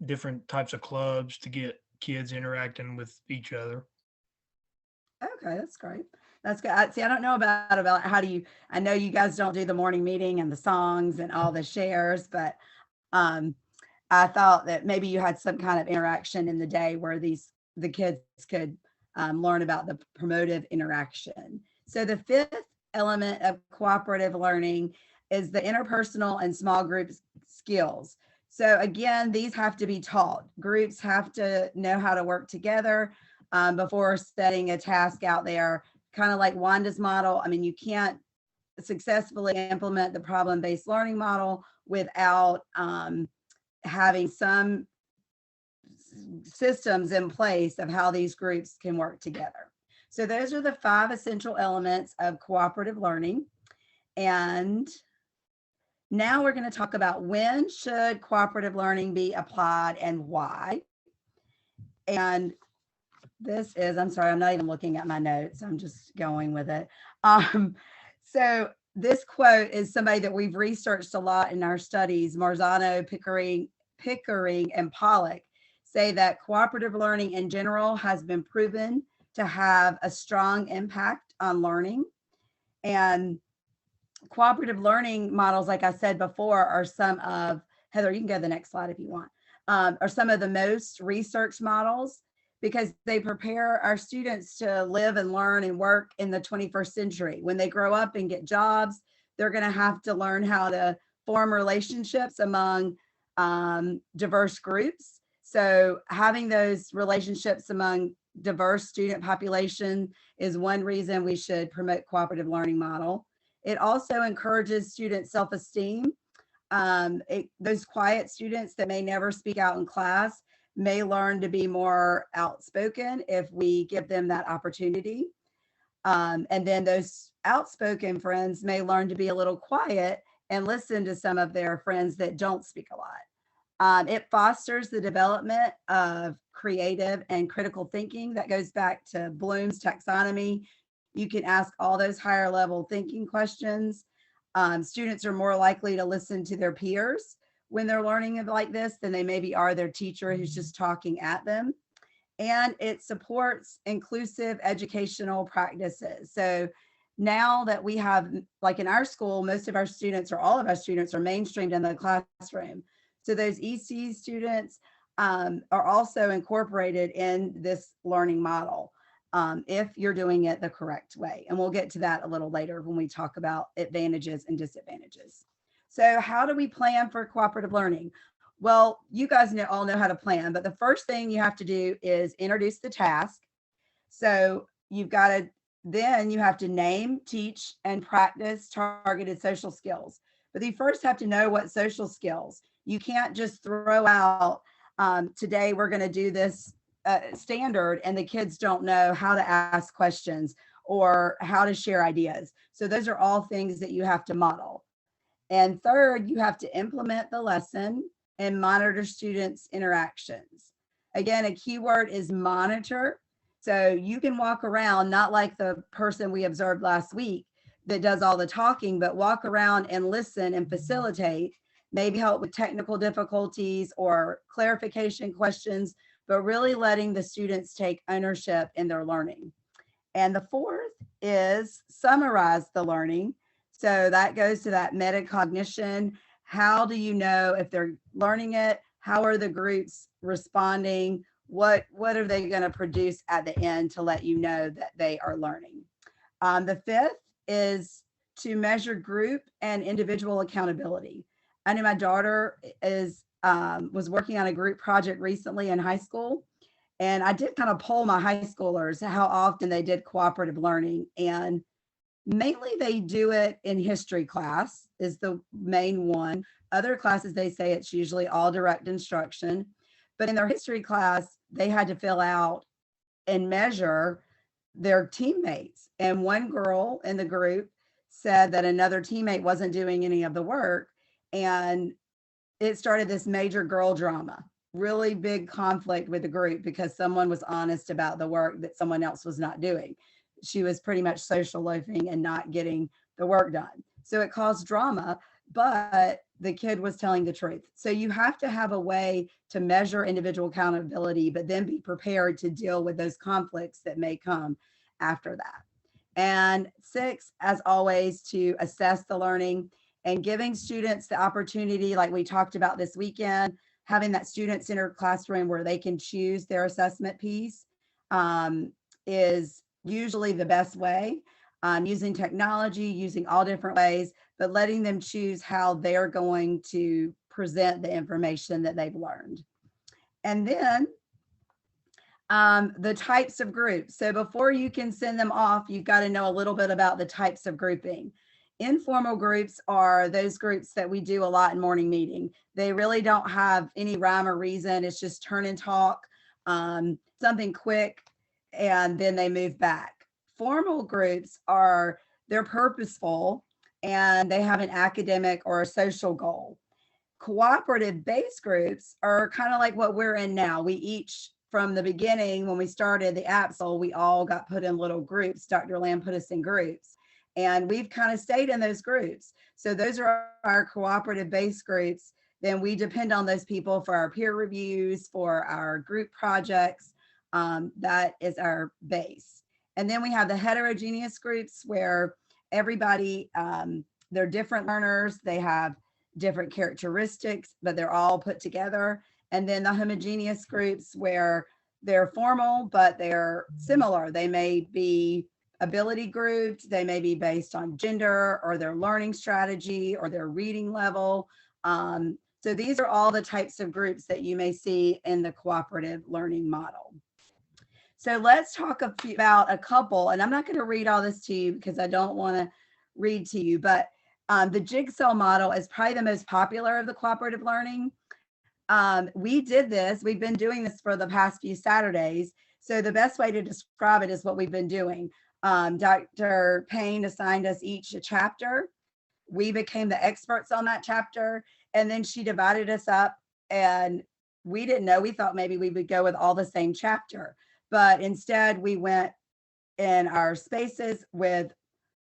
different types of clubs to get kids interacting with each other. Okay, that's great. That's good. See, I don't know about how do you, I know you guys don't do the morning meeting and the songs and all the shares, but I thought that maybe you had some kind of interaction in the day where the kids could learn about the promotive interaction. So the fifth element of cooperative learning is the interpersonal and small group skills. So again, these have to be taught. Groups have to know how to work together before setting a task out there, kind of like Wanda's model. I mean, you can't successfully implement the problem-based learning model without having some systems in place of how these groups can work together. So those are the 5 essential elements of cooperative learning. And now we're going to talk about when should cooperative learning be applied and why. And this is, I'm sorry, I'm not even looking at my notes. I'm just going with it. So this quote is somebody that we've researched a lot in our studies. Marzano, Pickering, and Pollock say that cooperative learning in general has been proven to have a strong impact on learning. And cooperative learning models, like I said before, are some of, Heather, you can go to the next slide if you want, are some of the most researched models because they prepare our students to live and learn and work in the 21st century. When they grow up and get jobs, they're going to have to learn how to form relationships among diverse groups. So having those relationships among diverse student population is one reason we should promote cooperative learning model. It also encourages student self-esteem. Those quiet students that may never speak out in class may learn to be more outspoken if we give them that opportunity. And then those outspoken friends may learn to be a little quiet and listen to some of their friends that don't speak a lot. It fosters the development of creative and critical thinking. That goes back to Bloom's taxonomy. You can ask all those higher level thinking questions. Students are more likely to listen to their peers when they're learning like this than they maybe are their teacher who's just talking at them. And it supports inclusive educational practices. So now that we have, like in our school, most of our students or all of our students are mainstreamed in the classroom. So those EC students are also incorporated in this learning model if you're doing it the correct way. And we'll get to that a little later when we talk about advantages and disadvantages. So how do we plan for cooperative learning? Well, you guys all know how to plan, but the first thing you have to do is introduce the task. So you've got to, then you have to name, teach, and practice targeted social skills. But you first have to know what social skills. You can't just throw out, today we're going to do this standard and the kids don't know how to ask questions or how to share ideas. So those are all things that you have to model. And third, you have to implement the lesson and monitor students' interactions. Again, a keyword is monitor. So you can walk around, not like the person we observed last week that does all the talking, but walk around and listen and facilitate, maybe help with technical difficulties or clarification questions, but really letting the students take ownership in their learning. And the fourth is summarize the learning. So that goes to that metacognition. How do you know if they're learning it? How are the groups responding? What are they going to produce at the end to let you know that they are learning? The fifth is to measure group and individual accountability. I know my daughter was working on a group project recently in high school, and I did kind of poll my high schoolers how often they did cooperative learning, and mainly they do it in history class is the main one. Other classes, they say it's usually all direct instruction, but in their history class, they had to fill out and measure their teammates. And one girl in the group said that another teammate wasn't doing any of the work, and it started this major girl drama, really big conflict with the group because someone was honest about the work that someone else was not doing. She was pretty much social loafing and not getting the work done. So it caused drama, but the kid was telling the truth. So you have to have a way to measure individual accountability, but then be prepared to deal with those conflicts that may come after that. And 6, as always, to assess the learning and giving students the opportunity, like we talked about this weekend, having that student-centered classroom where they can choose their assessment piece is usually the best way. Using technology, using all different ways, but letting them choose how they're going to present the information that they've learned. And then the types of groups. So before you can send them off, you've got to know a little bit about the types of grouping. Informal groups are those groups that we do a lot in morning meeting. They really don't have any rhyme or reason. It's just turn and talk, something quick, and then they move back. Formal groups they're purposeful and they have an academic or a social goal. Cooperative based groups are kind of like what we're in now. We each, from the beginning, when we started the APSL, we all got put in little groups. Dr. Lamb put us in groups and we've kind of stayed in those groups. So those are our cooperative based groups. Then we depend on those people for our peer reviews, for our group projects. That is our base. And then we have the heterogeneous groups where everybody, they're different learners, they have different characteristics, but they're all put together. And then the homogeneous groups where they're formal, but they're similar. They may be ability grouped, they may be based on gender or their learning strategy or their reading level. So these are all the types of groups that you may see in the cooperative learning model. So let's talk about a couple, and I'm not going to read all this to you because I don't want to read to you, but the jigsaw model is probably the most popular of the cooperative learning. We did this, we've been doing this for the past few Saturdays. So the best way to describe it is what we've been doing. Dr. Payne assigned us each a chapter. We became the experts on that chapter, and then she divided us up, and we didn't know, we thought maybe we would go with all the same chapter. But instead we went in our spaces with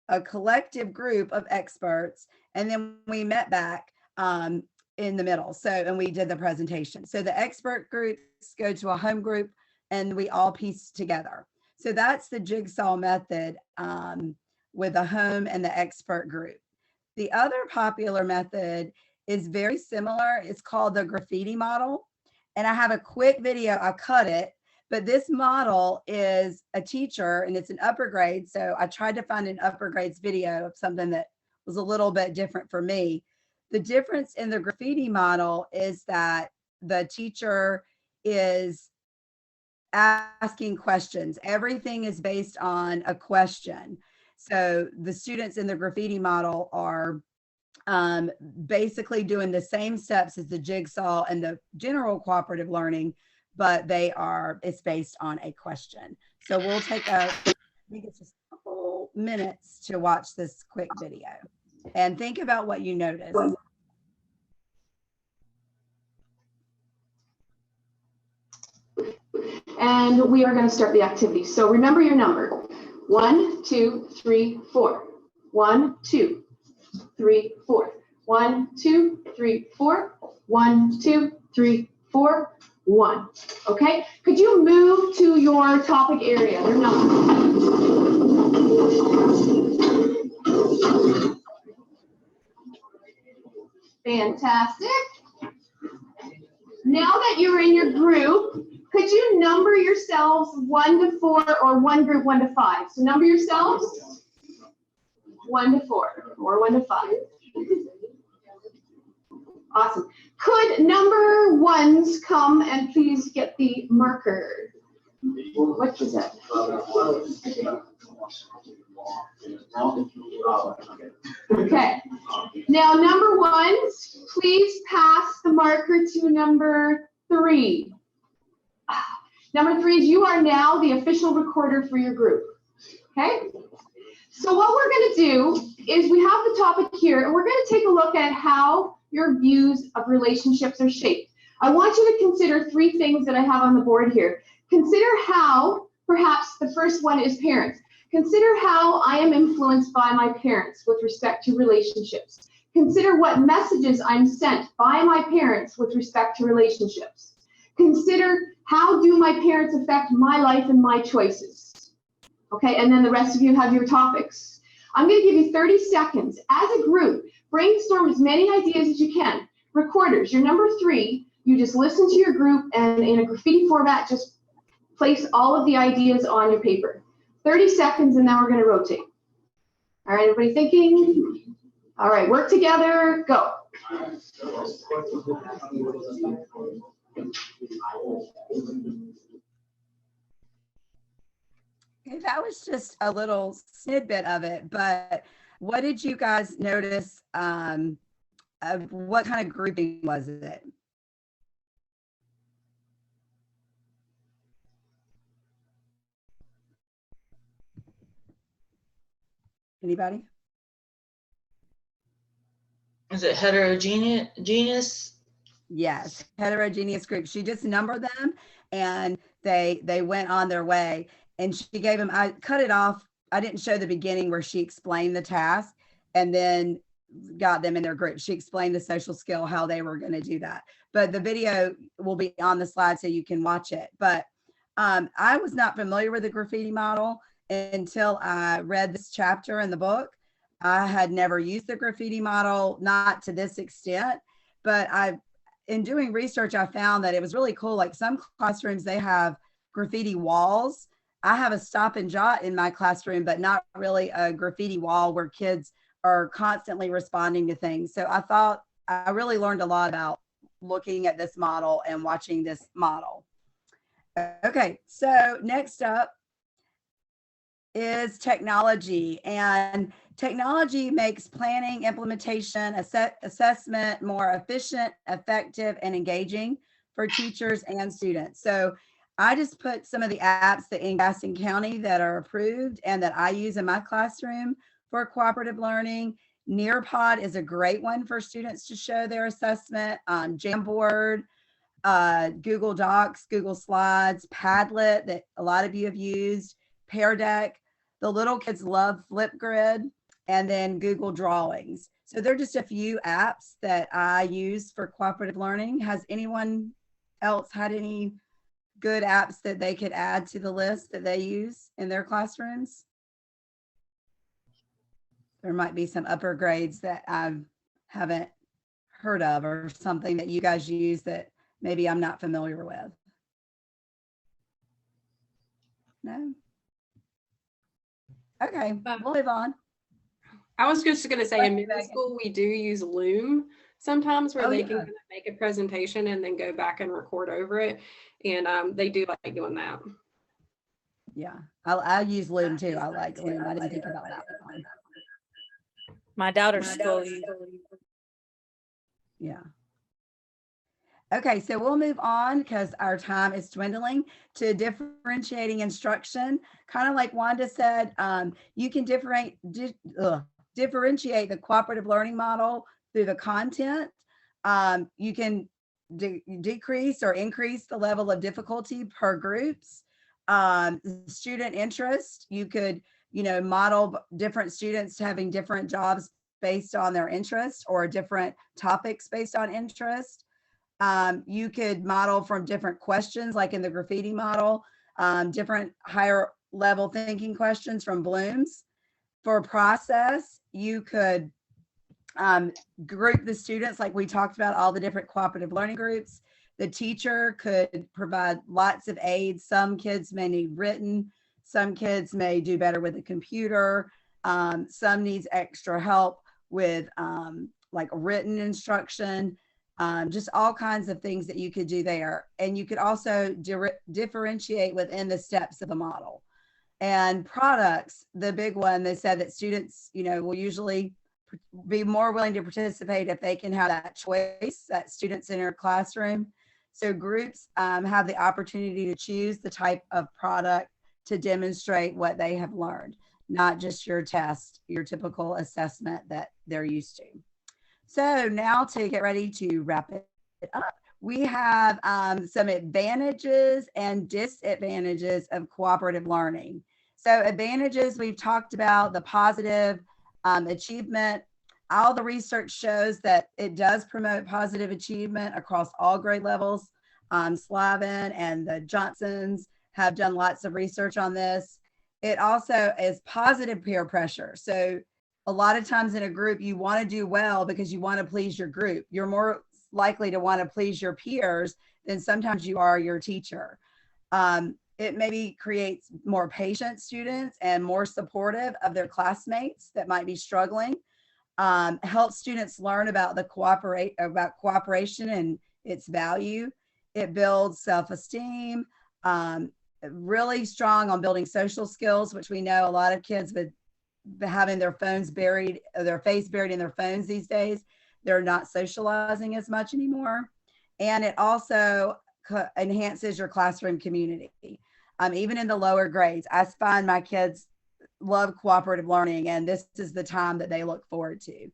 a collective group of experts, and then we met back in the middle. So, and we did the presentation. So the expert groups go to a home group and we all piece together. So that's the jigsaw method with the home and the expert group. The other popular method is very similar. It's called the graffiti model. And I have a quick video, I cut it. But this model is a teacher and it's an upper grade. So I tried to find an upper grades video of something that was a little bit different for me. The difference in the graffiti model is that the teacher is asking questions. Everything is based on a question. So the students in the graffiti model are basically doing the same steps as the jigsaw and the general cooperative learning, but it's based on a question. So we'll take I think it's just a couple minutes to watch this quick video and think about what you notice. And we are going to start the activity. So remember your number. 1, 2, 3, 4. 1, 2, 3, 4. 1, 2, 3, 4. 1, 2, 3, 4. 1. Okay, could you move to your topic area, your number? Fantastic. Now that you're in your group, could you number yourselves 1 to 4 or one group 1 to 5? So number yourselves 1 to 4 or 1 to 5. Awesome. Could number ones come and please get the marker? What is that? Okay. Now, number ones, please pass the marker to number 3. Number 3 is you are now the official recorder for your group. Okay. So what we're going to do is we have the topic here, and we're going to take a look at how your views of relationships are shaped. I want you to consider 3 things that I have on the board here. Consider how, perhaps the first one is parents. Consider how I am influenced by my parents with respect to relationships. Consider what messages I'm sent by my parents with respect to relationships. Consider how do my parents affect my life and my choices. Okay, and then the rest of you have your topics. I'm going to give you 30 seconds as a group. Brainstorm as many ideas as you can. Recorders, your number 3, You just listen to your group and in a graffiti format, just place all of the ideas on your paper. 30 seconds and then we're gonna rotate. All right, everybody thinking? All right, work together, go. Okay, that was just a little snippet of it, but what did you guys notice? What kind of grouping was it? Anybody? Is it heterogeneous? Yes, heterogeneous group. She just numbered them and they went on their way. And she gave them, I cut it off. I didn't show the beginning where she explained the task and then got them in their group. She explained the social skill, how they were going to do that. But the video will be on the slide so you can watch it. But I was not familiar with the graffiti model until I read this chapter in the book. I had never used the graffiti model, not to this extent, but in doing research, I found that it was really cool. Like some classrooms, they have graffiti walls. I have a stop and jot in my classroom, but not really a graffiti wall where kids are constantly responding to things. So I thought I really learned a lot about looking at this model and watching this model. Okay, so next up is technology, and technology makes planning, implementation, assessment more efficient, effective, and engaging for teachers and students. So I just put some of the apps that in Gaston County that are approved and that I use in my classroom for cooperative learning. Nearpod is a great one for students to show their assessment. Jamboard, Google Docs, Google Slides, Padlet that a lot of you have used, Pear Deck. The little kids love Flipgrid, and then Google Drawings. So they're just a few apps that I use for cooperative learning. Has anyone else had any good apps that they could add to the list that they use in their classrooms? There might be some upper grades that I haven't heard of or something that you guys use that maybe I'm not familiar with. No? Okay, we'll move on. I was just going to say in middle school, we do use Loom sometimes where they can kind of make a presentation and then go back and record over it. And they do like doing that. Yeah, I use Loom too. I like Loom. I didn't think about that one. My daughter's school. Yeah. Okay, so we'll move on because our time is dwindling to differentiating instruction. Kind of like Wanda said, you can differentiate the cooperative learning model through the content. You can decrease or increase the level of difficulty per groups. Student interest, you could, model different students having different jobs based on their interest or different topics based on interest. You could model from different questions, like in the graffiti model, different higher level thinking questions from Bloom's. For process, you could group the students, like we talked about, all the different cooperative learning groups. The teacher could provide lots of aids. Some kids may need written, some kids may do better with a computer, some needs extra help with like written instruction. Just all kinds of things that you could do there. And you could also differentiate within the steps of the model. And products, the big one, they said that students, will usually be more willing to participate if they can have that choice, that students in your classroom. So groups have the opportunity to choose the type of product to demonstrate what they have learned, not just your test, your typical assessment that they're used to. So now to get ready to wrap it up, we have some advantages and disadvantages of cooperative learning. So advantages, we've talked about the positive achievement. All the research shows that it does promote positive achievement across all grade levels. Slavin and the Johnsons have done lots of research on this. It also is positive peer pressure. So a lot of times in a group, you want to do well because you want to please your group. You're more likely to want to please your peers, then sometimes you are your teacher. It maybe creates more patient students and more supportive of their classmates that might be struggling. Helps students learn about cooperation and its value. It builds self-esteem, really strong on building social skills, which we know a lot of kids with having their face buried in their phones these days, they're not socializing as much anymore. And it also enhances your classroom community. Even in the lower grades, I find my kids love cooperative learning, and this is the time that they look forward to.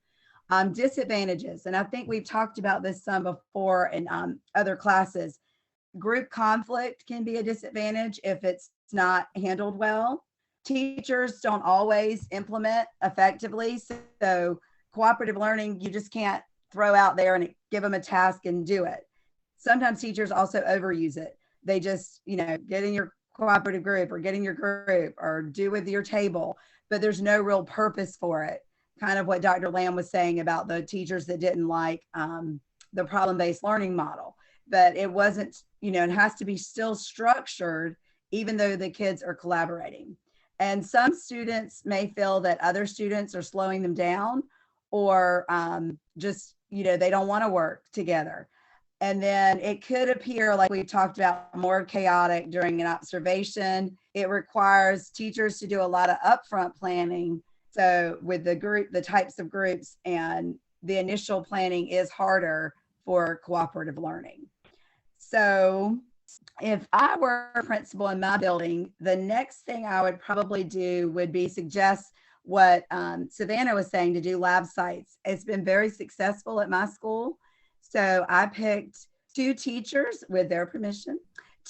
Disadvantages, and I think we've talked about this some before in other classes. Group conflict can be a disadvantage if it's not handled well. Teachers don't always implement effectively, so cooperative learning, you just can't throw out there and give them a task and do it. Sometimes teachers also overuse it. They just, get in your cooperative group or get in your group or do with your table, but there's no real purpose for it. Kind of what Dr. Lamb was saying about the teachers that didn't like the problem-based learning model, but it wasn't, it has to be still structured even though the kids are collaborating. And some students may feel that other students are slowing them down or just, they don't want to work together. And then it could appear, like we talked about, more chaotic during an observation. It requires teachers to do a lot of upfront planning. So with the types of groups, and the initial planning is harder for cooperative learning. So if I were a principal in my building, the next thing I would probably do would be suggest what Savannah was saying, to do lab sites. It's been very successful at my school. So I picked 2 teachers with their permission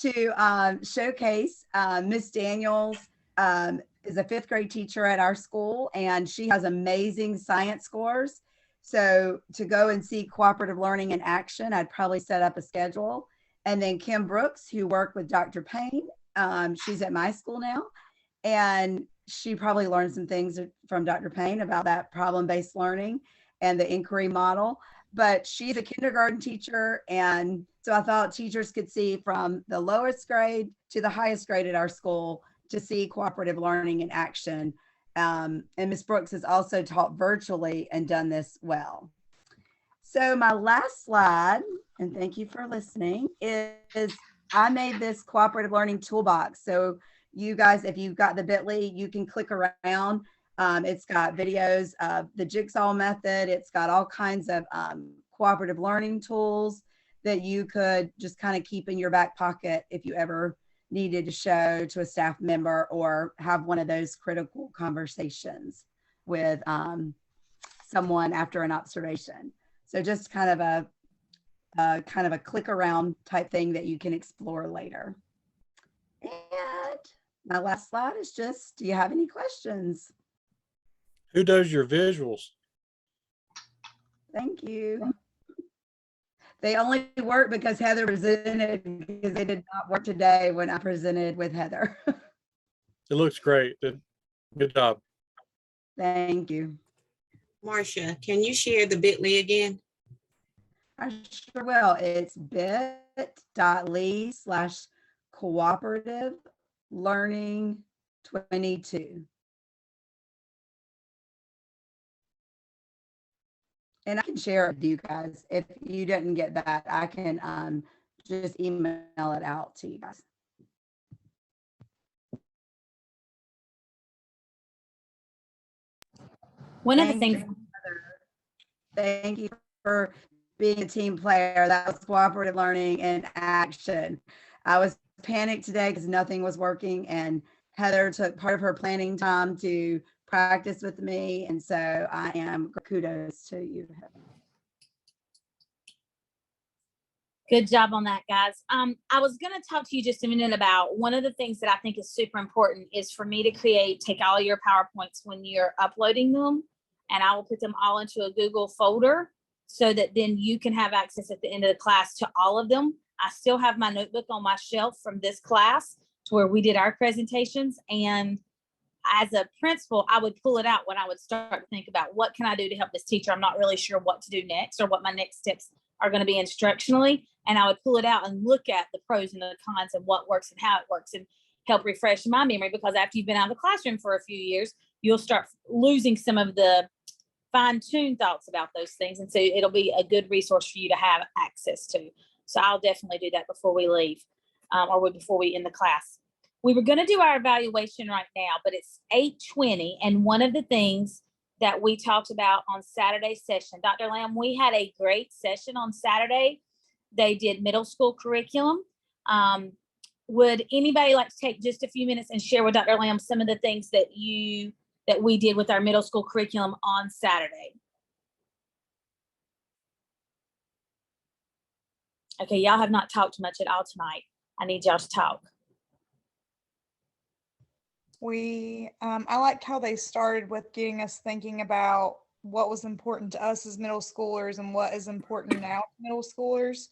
to showcase. Miss Daniels is a 5th grade teacher at our school, and she has amazing science scores. So to go and see cooperative learning in action, I'd probably set up a schedule. And then Kim Brooks, who worked with Dr. Payne, she's at my school now, and she probably learned some things from Dr. Payne about that problem-based learning and the inquiry model. But she's a kindergarten teacher, and so I thought teachers could see from the lowest grade to the highest grade at our school to see cooperative learning in action. And Ms. Brooks has also taught virtually and done this well. So my last slide, and thank you for listening, is I made this cooperative learning toolbox. So you guys, if you've got the bit.ly, you can click around. It's got videos of the jigsaw method. It's got all kinds of cooperative learning tools that you could just kind of keep in your back pocket if you ever needed to show to a staff member or have one of those critical conversations with someone after an observation. So just kind of a click around type thing that you can explore later. And my last slide is just, do you have any questions? Who does your visuals? Thank you. They only work because Heather presented, because they did not work today when I presented with Heather. It looks great. Good job. Thank you. Marcia, can you share the bit.ly again? I sure will. It's bit.ly/cooperative learning 22. And I can share it with you guys. If you didn't get that, I can just email it out to you guys. One of the things. Thank you for being a team player. That was cooperative learning in action. I was panicked today because nothing was working, and Heather took part of her planning time to practice with me, and so I am kudos to you, Heather. Good job on that, guys. I was going to talk to you just a minute about one of the things that I think is super important is for me to take all your PowerPoints when you're uploading them, and I will put them all into a Google folder so that then you can have access at the end of the class to all of them. I still have my notebook on my shelf from this class to where we did our presentations, and as a principal, I would pull it out when I would start to think about what can I do to help this teacher. I'm not really sure what to do next or what my next steps are going to be instructionally. And I would pull it out and look at the pros and the cons and what works and how it works and help refresh my memory, because after you've been out of the classroom for a few years, you'll start losing some of the fine-tuned thoughts about those things. And so it'll be a good resource for you to have access to. So I'll definitely do that before we leave, or before we end the class. We were going to do our evaluation right now, but it's 8:20. And one of the things that we talked about on Saturday's session, Dr. Lamb, we had a great session on Saturday. They did middle school curriculum. Would anybody like to take just a few minutes and share with Dr. Lamb some of the things that we did with our middle school curriculum on Saturday? Okay, y'all have not talked much at all tonight. I need y'all to talk. I liked how they started with getting us thinking about what was important to us as middle schoolers and what is important now to middle schoolers,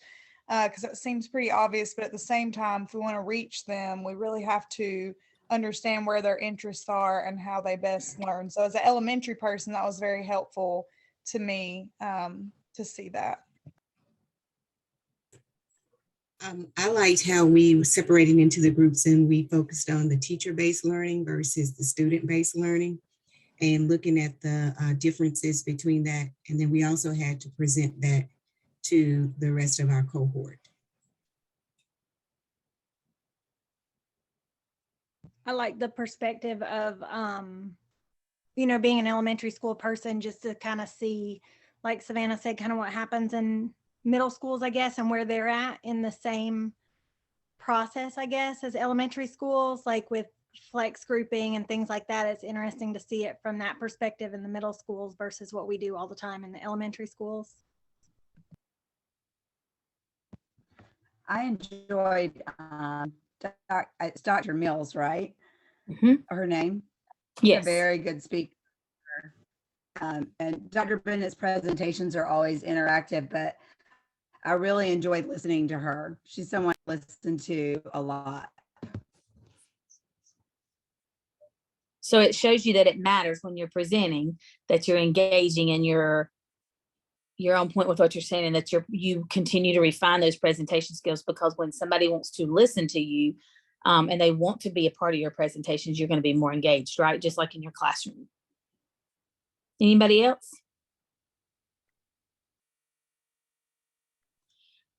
because it seems pretty obvious, but at the same time, if we want to reach them, we really have to understand where their interests are and how they best learn. So as an elementary person, that was very helpful to me, to see that. I liked how we separated into the groups and we focused on the teacher-based learning versus the student-based learning, and looking at the differences between that. And then we also had to present that to the rest of our cohort. I like the perspective of, being an elementary school person, just to kind of see, like Savannah said, kind of what happens in middle schools, I guess, and where they're at in the same process, I guess, as elementary schools, like with flex grouping and things like that. It's interesting to see it from that perspective in the middle schools versus what we do all the time in the elementary schools. I enjoyed it's Dr. Mills, right? Mm-hmm. Her name? Yes. A very good speaker. And Dr. Bennett's presentations are always interactive, but I really enjoyed listening to her. She's someone I listen to a lot. So it shows you that it matters when you're presenting, that you're engaging and you're on point with what you're saying, and that you continue to refine those presentation skills, because when somebody wants to listen to you and they want to be a part of your presentations, you're going to be more engaged, right? Just like in your classroom. Anybody else?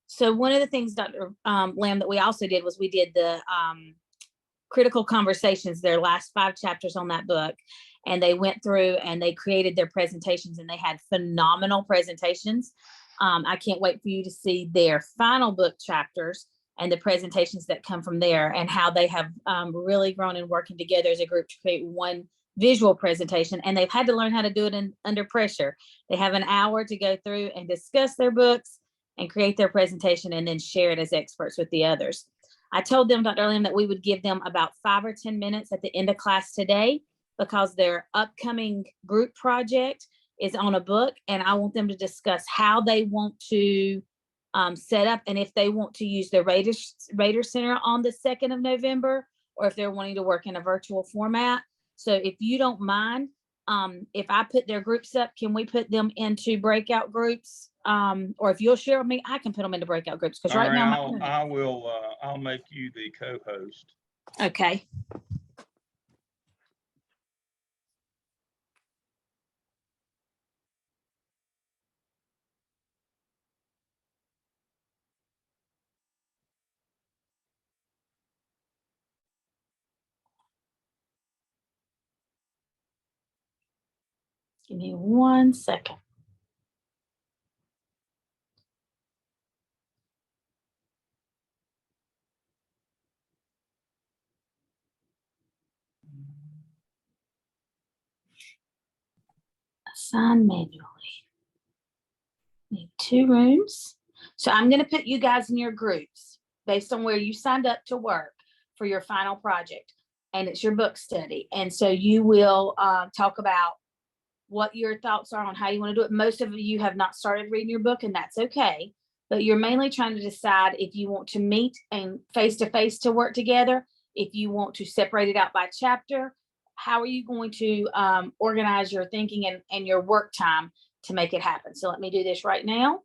So one of the things, Dr. Lamb, that we also did was we did the critical conversations, their last 5 chapters on that book. And they went through and they created their presentations, and they had phenomenal presentations. I can't wait for you to see their final book chapters and the presentations that come from there, and how they have really grown and working together as a group to create one visual presentation. And they've had to learn how to do it under pressure. They have an hour to go through and discuss their books and create their presentation, and then share it as experts with the others. I told them, Dr. Lim, that we would give them about 5 or 10 minutes at the end of class today, because their upcoming group project is on a book, and I want them to discuss how they want to set up, and if they want to use the Raider Center on the 2nd of November, or if they're wanting to work in a virtual format. So if you don't mind, if I put their groups up, can we put them into breakout groups? Or if you'll share with me, I can put them into breakout groups, because right now I'll make you the co-host. Okay. Give me 1 second. Assign manually. Need 2 rooms. So I'm going to put you guys in your groups based on where you signed up to work for your final project. And it's your book study. And so you will talk about what your thoughts are on how you want to do it. Most of you have not started reading your book, and that's okay. But you're mainly trying to decide if you want to meet and face-to-face to work together, if you want to separate it out by chapter. How are you going to organize your thinking and your work time to make it happen? So let me do this right now.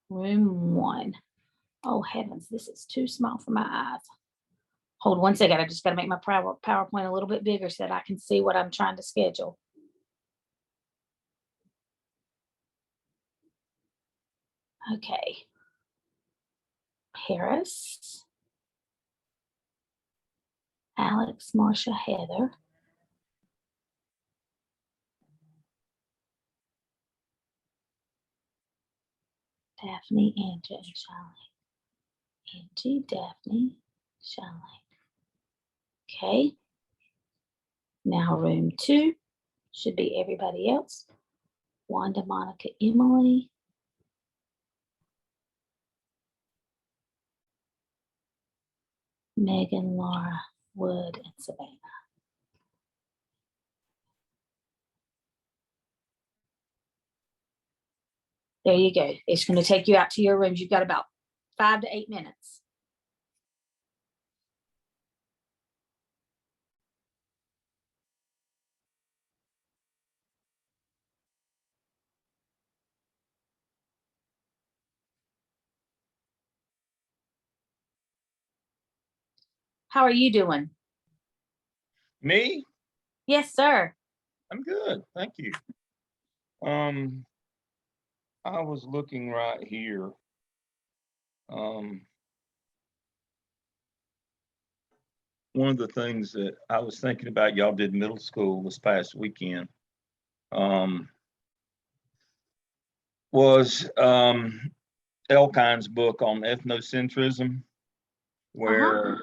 Room 1. Oh heavens, this is too small for my eyes. Hold 1 second. I just got to make my PowerPoint a little bit bigger so that I can see what I'm trying to schedule. Okay. Paris. Alex, Marcia, Heather. Daphne, Angie, and Charlene. Angie, Daphne, Charlene. Okay. Now room 2 should be everybody else. Wanda, Monica, Emily. Megan, Laura, Wood, and Savannah. There you go. It's going to take you out to your rooms. You've got about 5 to 8 minutes. How are you doing? Me? Yes, sir. I'm good, thank you. I was looking right here. One of the things that I was thinking about, y'all did middle school this past weekend, was Elkine's book on ethnocentrism, where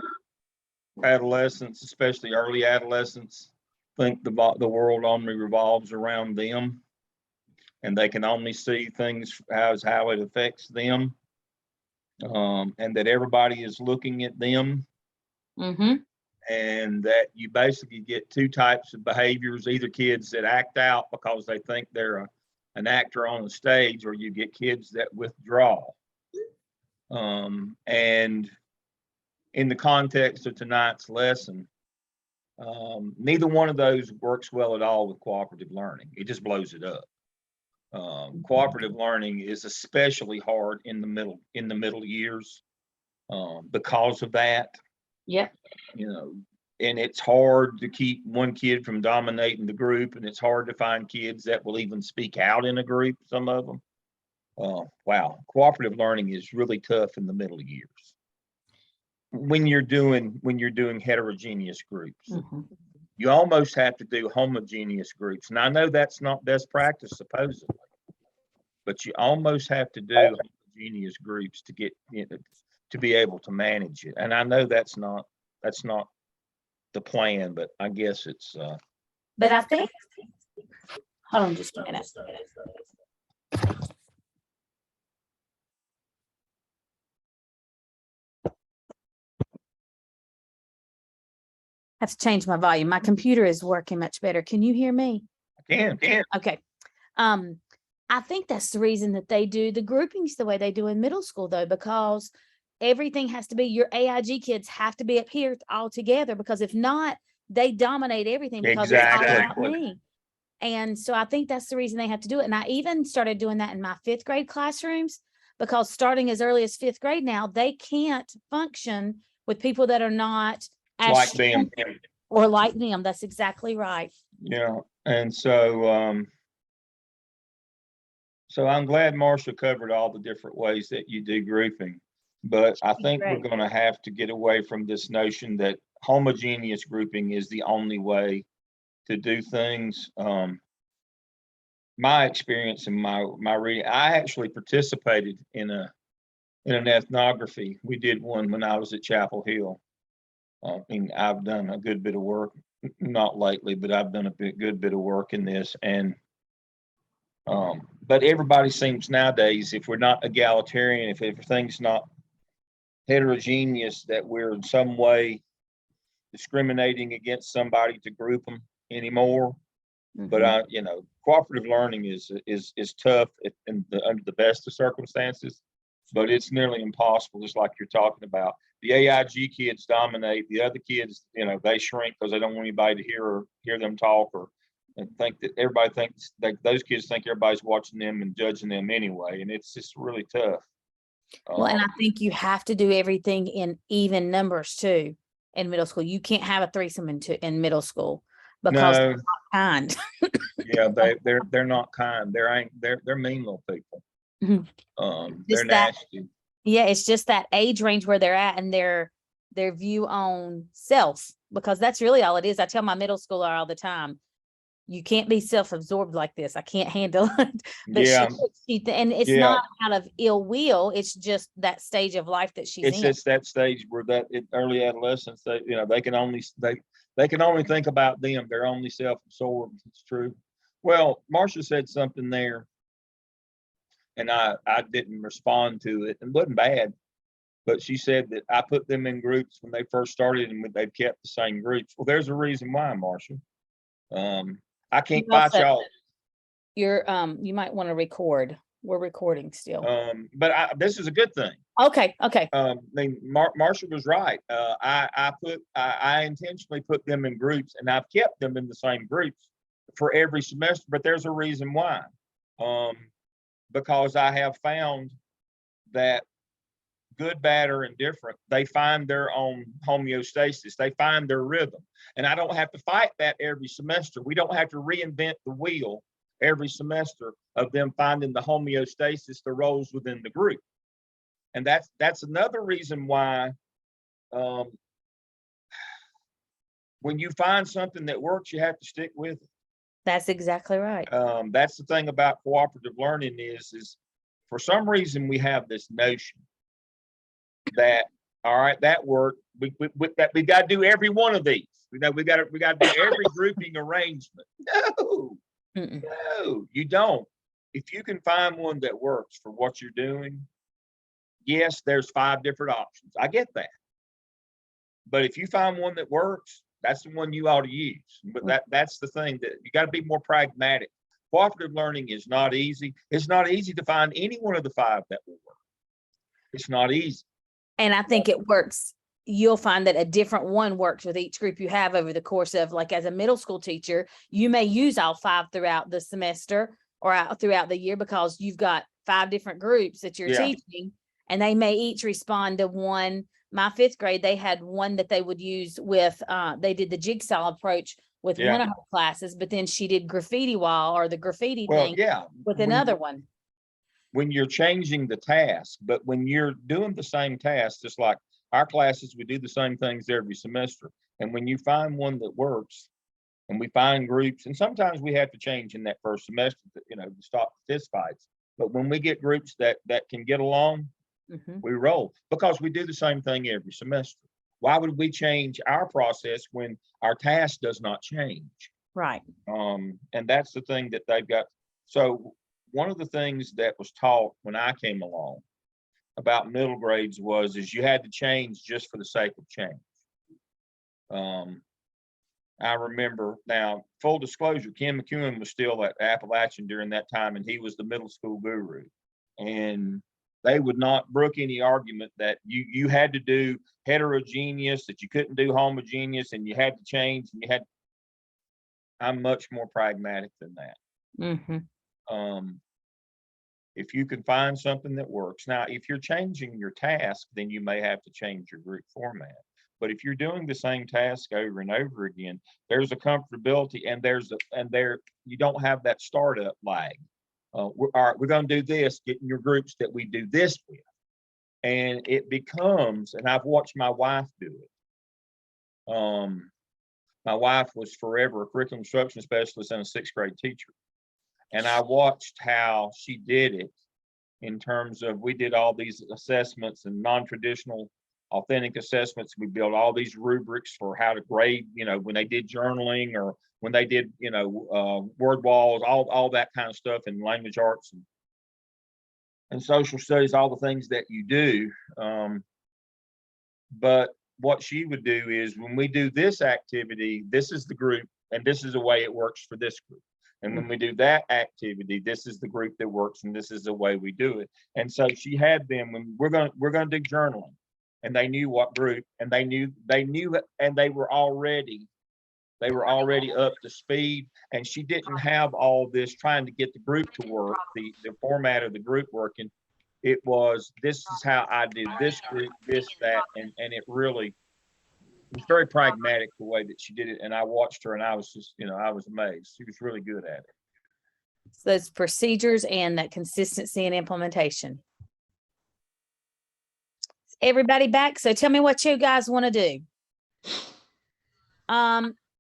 adolescents, especially early adolescents, think the world only revolves around them, and they can only see things as how it affects them, and that everybody is looking at them. And that you basically get 2 types of behaviors, either kids that act out because they think they're an actor on the stage, or you get kids that withdraw. And in the context of tonight's lesson, neither one of those works well at all with cooperative learning. It just blows it up. Cooperative learning is especially hard in the middle years because of that. Yep. You know, and it's hard to keep one kid from dominating the group, and it's hard to find kids that will even speak out in a group, some of them. Wow, cooperative learning is really tough in the middle years when you're doing heterogeneous groups. You almost have to do homogeneous groups. And I know that's not best practice supposedly, but you almost have to do homogeneous groups to get, to be able to manage it. And I know that's not the plan, but I guess it's but I think, hold on just a minute. I have to change my volume. My computer is working much better. Can you hear me? I can. Okay. I think that's the reason that they do the groupings the way they do in middle school, though, because everything has to be, your AIG kids have to be up here all together, because if not, they dominate everything because it's all about me. And so I think that's the reason they have to do it. And I even started doing that in my 5th grade classrooms, because starting as early as 5th grade now, they can't function with people that are not like them or like them. That's exactly right. Yeah. And so so I'm glad Marcia covered all the different ways that you do grouping, but I think we're going to have to get away from this notion that homogeneous grouping is the only way to do things. My experience and my reading, I actually participated in an ethnography. We did one when I was at Chapel Hill. I mean, I've done a good bit of work, not lately, but I've done a good bit of work in this. And but everybody seems nowadays, if we're not egalitarian, if everything's not heterogeneous, that we're in some way discriminating against somebody to group them anymore. But cooperative learning is tough under the best of circumstances, but it's nearly impossible, just like you're talking about. The AIG kids dominate. The other kids, they shrink because they don't want anybody to hear them talk, and think that everybody thinks that those kids think everybody's watching them and judging them anyway, and it's just really tough. Well, and I Um, think you have to do everything in even numbers too in middle school. You can't have a threesome in middle school because they're no, not kind. yeah, they're not kind. They're mean little people. Mhm. They're Just that, nasty. yeah, it's just that age range where they're at and their view on self, because that's really all it is. I tell my middle schooler all the time, you can't be self-absorbed like this. I can't handle it. But Yeah, and it's yeah. not out of ill will. It's just that stage of life that she's It's in. just that stage where early adolescence, they can only think about them. They're only self-absorbed. It's true. Well, Marcia said something there, and I didn't respond to it, and it wasn't bad. But she said that I put them in groups when they first started, and they've kept the same groups. Well, there's a reason why, Marcia. I can't You fight also- y'all. you might want to record. We're recording still. But this is a good thing. Okay. I mean, Marcia was right. I intentionally put them in groups, and I've kept them in the same groups for every semester. But there's a reason why. Because I have found that good, bad, or indifferent, they find their own homeostasis. They find their rhythm, and I don't have to fight that every semester. We don't have to reinvent the wheel every semester of them finding the homeostasis, the roles within the group. And that's another reason why when you find something that works, you have to stick with it. That's exactly right. That's the thing about cooperative learning is for some reason we have this notion that, all right, that worked. We got to do every one of these. We got to do every grouping arrangement. No, you don't. If you can find one that works for what you're doing, yes, there's 5 different options. I get that. But if you find one that works, that's the one you ought to use. But that's the thing, that you got to be more pragmatic. Cooperative learning is not easy. It's not easy to find any one of the 5 that will work. It's not easy. And I think it works. You'll find that a different one works with each group you have over the course of, like, as a middle school teacher, you may use all 5 throughout the semester or throughout the year because you've got 5 different groups that you're teaching, and they may each respond to one. My 5th grade, they had one that they would use with, they did the jigsaw approach with one of her classes, but then she did graffiti wall or the graffiti thing with another one. When you're changing the task, but when you're doing the same task, just like our classes, we do the same things every semester. And when you find one that works, and we find groups, and sometimes we have to change in that first semester, to stop fist fights. But when we get groups that can get along, we roll, because we do the same thing every semester. Why would we change our process when our task does not change? Right. And that's the thing that they've got. So one of the things that was taught when I came along about middle grades is you had to change just for the sake of change. I remember, now, full disclosure, Ken McEwen was still at Appalachian during that time, and he was the middle school guru. And they would not brook any argument that you had to do heterogeneous, that you couldn't do homogeneous, and you had to change, and I'm much more pragmatic than that. If you can find something that works. Now, if you're changing your task, then you may have to change your group format. But if you're doing the same task over and over again, there's a comfortability, and you don't have that startup lag. All right, we're going to do this, get in your groups that we do this with. And it becomes, and I've watched my wife do it. My wife was forever a curriculum instruction specialist and a 6th grade teacher. And I watched how she did it in terms of, we did all these assessments and non-traditional authentic assessments. We built all these rubrics for how to grade, when they did journaling, or when they did, word walls, all that kind of stuff, in language arts and social studies, all the things that you do. But what she would do is, when we do this activity, this is the group, and this is the way it works for this group. And when we do that activity, this is the group that works, and this is the way we do it. And so she had them, when we're going to do journaling, and they knew what group, and they knew, and they were already up to speed. And she didn't have all this trying to get the group to work, the format of the group working. It was, this is how I do this group, this, that, and it really was very pragmatic the way that she did it. And I watched her and I was just, I was amazed. She was really good at it. So those procedures and that consistency and implementation. Everybody back? So tell me what you guys want to do.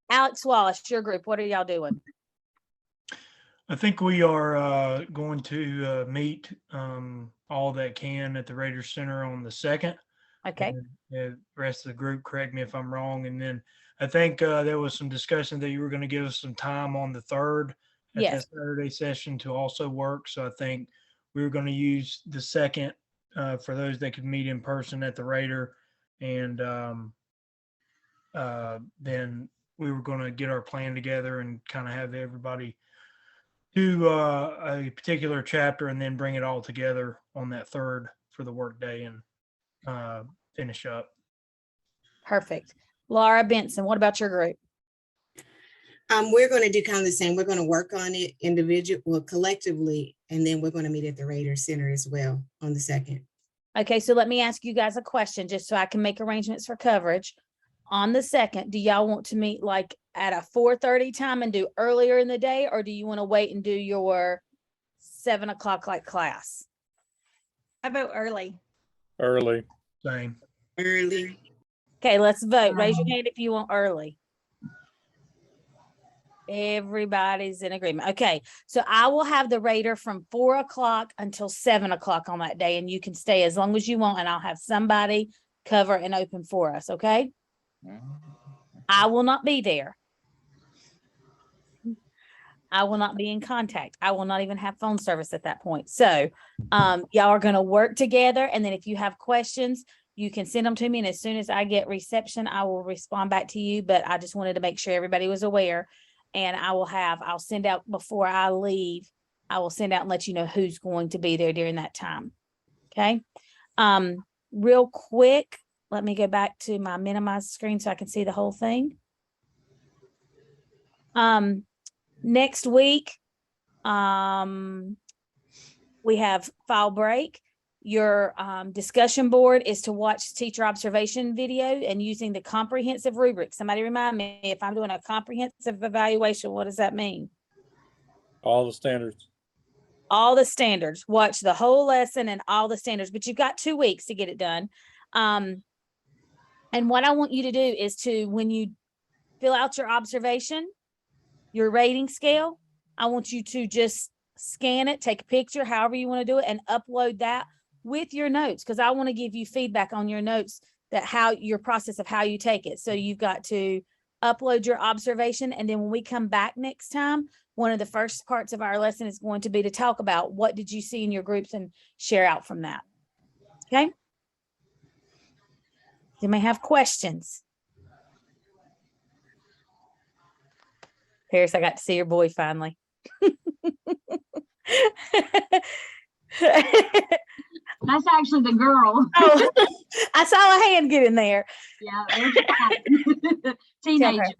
Alex Wallace, your group, what are y'all doing? I think we are going to meet all that can at the Raider Center on the 2nd. Okay. And the rest of the group, correct me if I'm wrong. And then I think there was some discussion that you were going to give us some time on the 3rd at Yes. that Saturday session to also work. So I think we were going to use the 2nd for those that could meet in person at the Raider. And then we were going to get our plan together and kind of have everybody do a particular chapter and then bring it all together on that 3rd for the work day and finish up. Perfect. Laura Benson, what about your group? We're going to do kind of the same. We're going to work on it collectively, and then we're going to meet at the Raider Center as well on the 2nd. Okay, so let me ask you guys a question just so I can make arrangements for coverage. On the 2nd, do y'all want to meet like at a 4:30 time and do earlier in the day, or do you want to wait and do your 7 o'clock like class? I vote early. Early. Same. Early. Okay, let's vote. Raise your hand if you want early. Everybody's in agreement. Okay, so I will have the Raider from 4 o'clock until 7 o'clock on that day, and you can stay as long as you want, and I'll have somebody cover and open for us, okay? I will not be there. I will not be in contact. I will not even have phone service at that point. So y'all are going to work together, and then if you have questions, you can send them to me, and as soon as I get reception, I will respond back to you. But I just wanted to make sure everybody was aware, and I'll send out before I leave. I will send out and let you know who's going to be there during that time. Okay. Real quick, let me go back to my minimized screen so I can see the whole thing. Next week, we have file break. Your discussion board is to watch teacher observation video and using the comprehensive rubric. Somebody remind me, if I'm doing a comprehensive evaluation, what does that mean? All the standards. All the standards. Watch the whole lesson and all the standards, but you've got 2 weeks to get it done. And what I want you to do is to, when you fill out your observation, your rating scale, I want you to just scan it, take a picture, however you want to do it, and upload that with your notes, because I want to give you feedback on your notes, that how your process of how you take it. So you've got to upload your observation, and then when we come back next time, one of the first parts of our lesson is going to be to talk about what did you see in your groups and share out from that. Okay. You may have questions. Paris, I got to see your boy finally. That's actually the girl. Oh, I saw a hand get in there. Yeah, they're teenagers.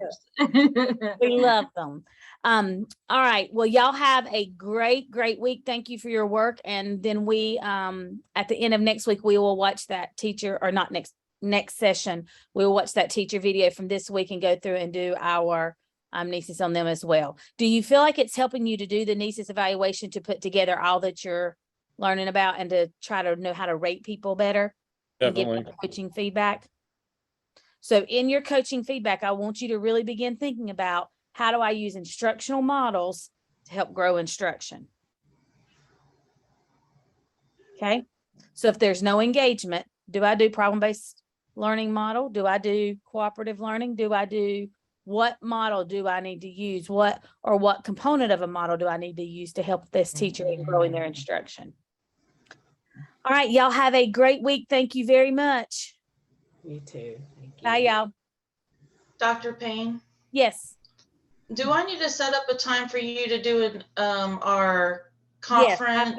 We love them. All right. Well, y'all have a great week. Thank you for your work. And then we, at the end of next week, we will watch that teacher, or not next session, we'll watch that teacher video from this week and go through and do our NESIS on them as well. Do you feel like it's helping you to do the NESIS evaluation to put together all that you're learning about and to try to know how to rate people better? Definitely. And get coaching feedback? So in your coaching feedback, I want you to really begin thinking about, how do I use instructional models to help grow instruction? Okay. So if there's no engagement, do I do problem-based learning model? Do I do cooperative learning? What model do I need to use? What component of a model do I need to use to help this teacher in growing their instruction? All right, y'all have a great week. Thank you very much. You too. Thank you. Bye, y'all. Dr. Payne, Yes. do I need to set up a time for you to do our Yes, conference?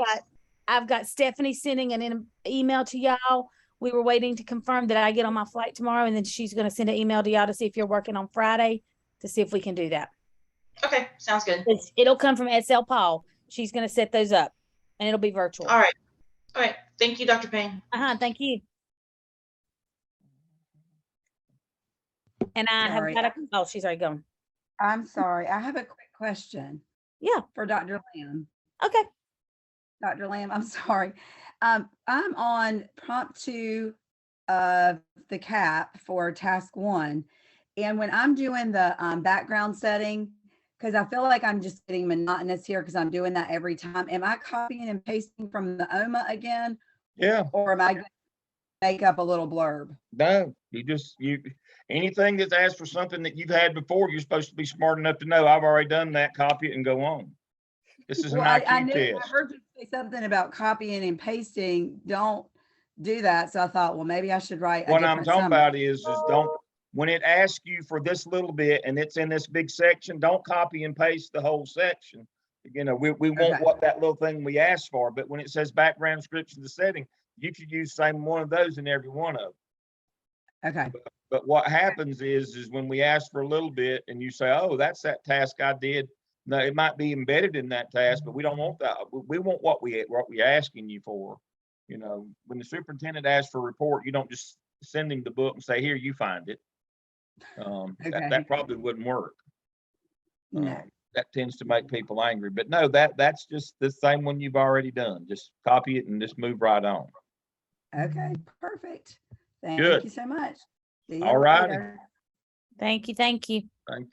I've got Stephanie sending an email to y'all. We were waiting to confirm that I get on my flight tomorrow, and then she's going to send an email to y'all to see if you're working on Friday to see if we can do that. Okay, sounds good. It'll come from SL Paul. She's going to set those up, and it'll be virtual. All right. All right, thank you, Dr. Payne. Thank you. And I have Sorry. got a, oh, she's already gone. I'm sorry. I have a quick question Yeah. for Dr. Lamb. Okay. Dr. Lamb, I'm sorry. I'm on prompt 2 of the CAP for task 1. And when I'm doing the background setting, because I feel like I'm just getting monotonous here because I'm doing that every time. Am I copying and pasting from the OMA again? Yeah. Or am I going to make up a little blurb? No, you anything that's asked for something that you've had before, you're supposed to be smart enough to know, I've already done that, copy it and go on. This is an Well, I IQ knew I test. heard you say something about copying and pasting. Don't do that. So I thought, well, maybe I should write a What I'm different talking summary. about is don't, when it asks you for this little bit and it's in this big section, don't copy and paste the whole section. You know, we want what that little thing we asked for, but when it says background description, the setting, you could use the same one of those in every one of them. Okay. But what happens is when we ask for a little bit and you say, oh, that's that task I did. No, it might be embedded in that task, but we don't want that. We want what we asking you for. You know, when the superintendent asks for a report, you don't just send him the book and say, here, you find it. That probably wouldn't work. No. That tends to make people angry. But no, that's just the same one you've already done. Just copy it and just move right on. Okay, perfect. Thank Good. you so much. See you All righty. later. Thank you. Thank you. Thank you.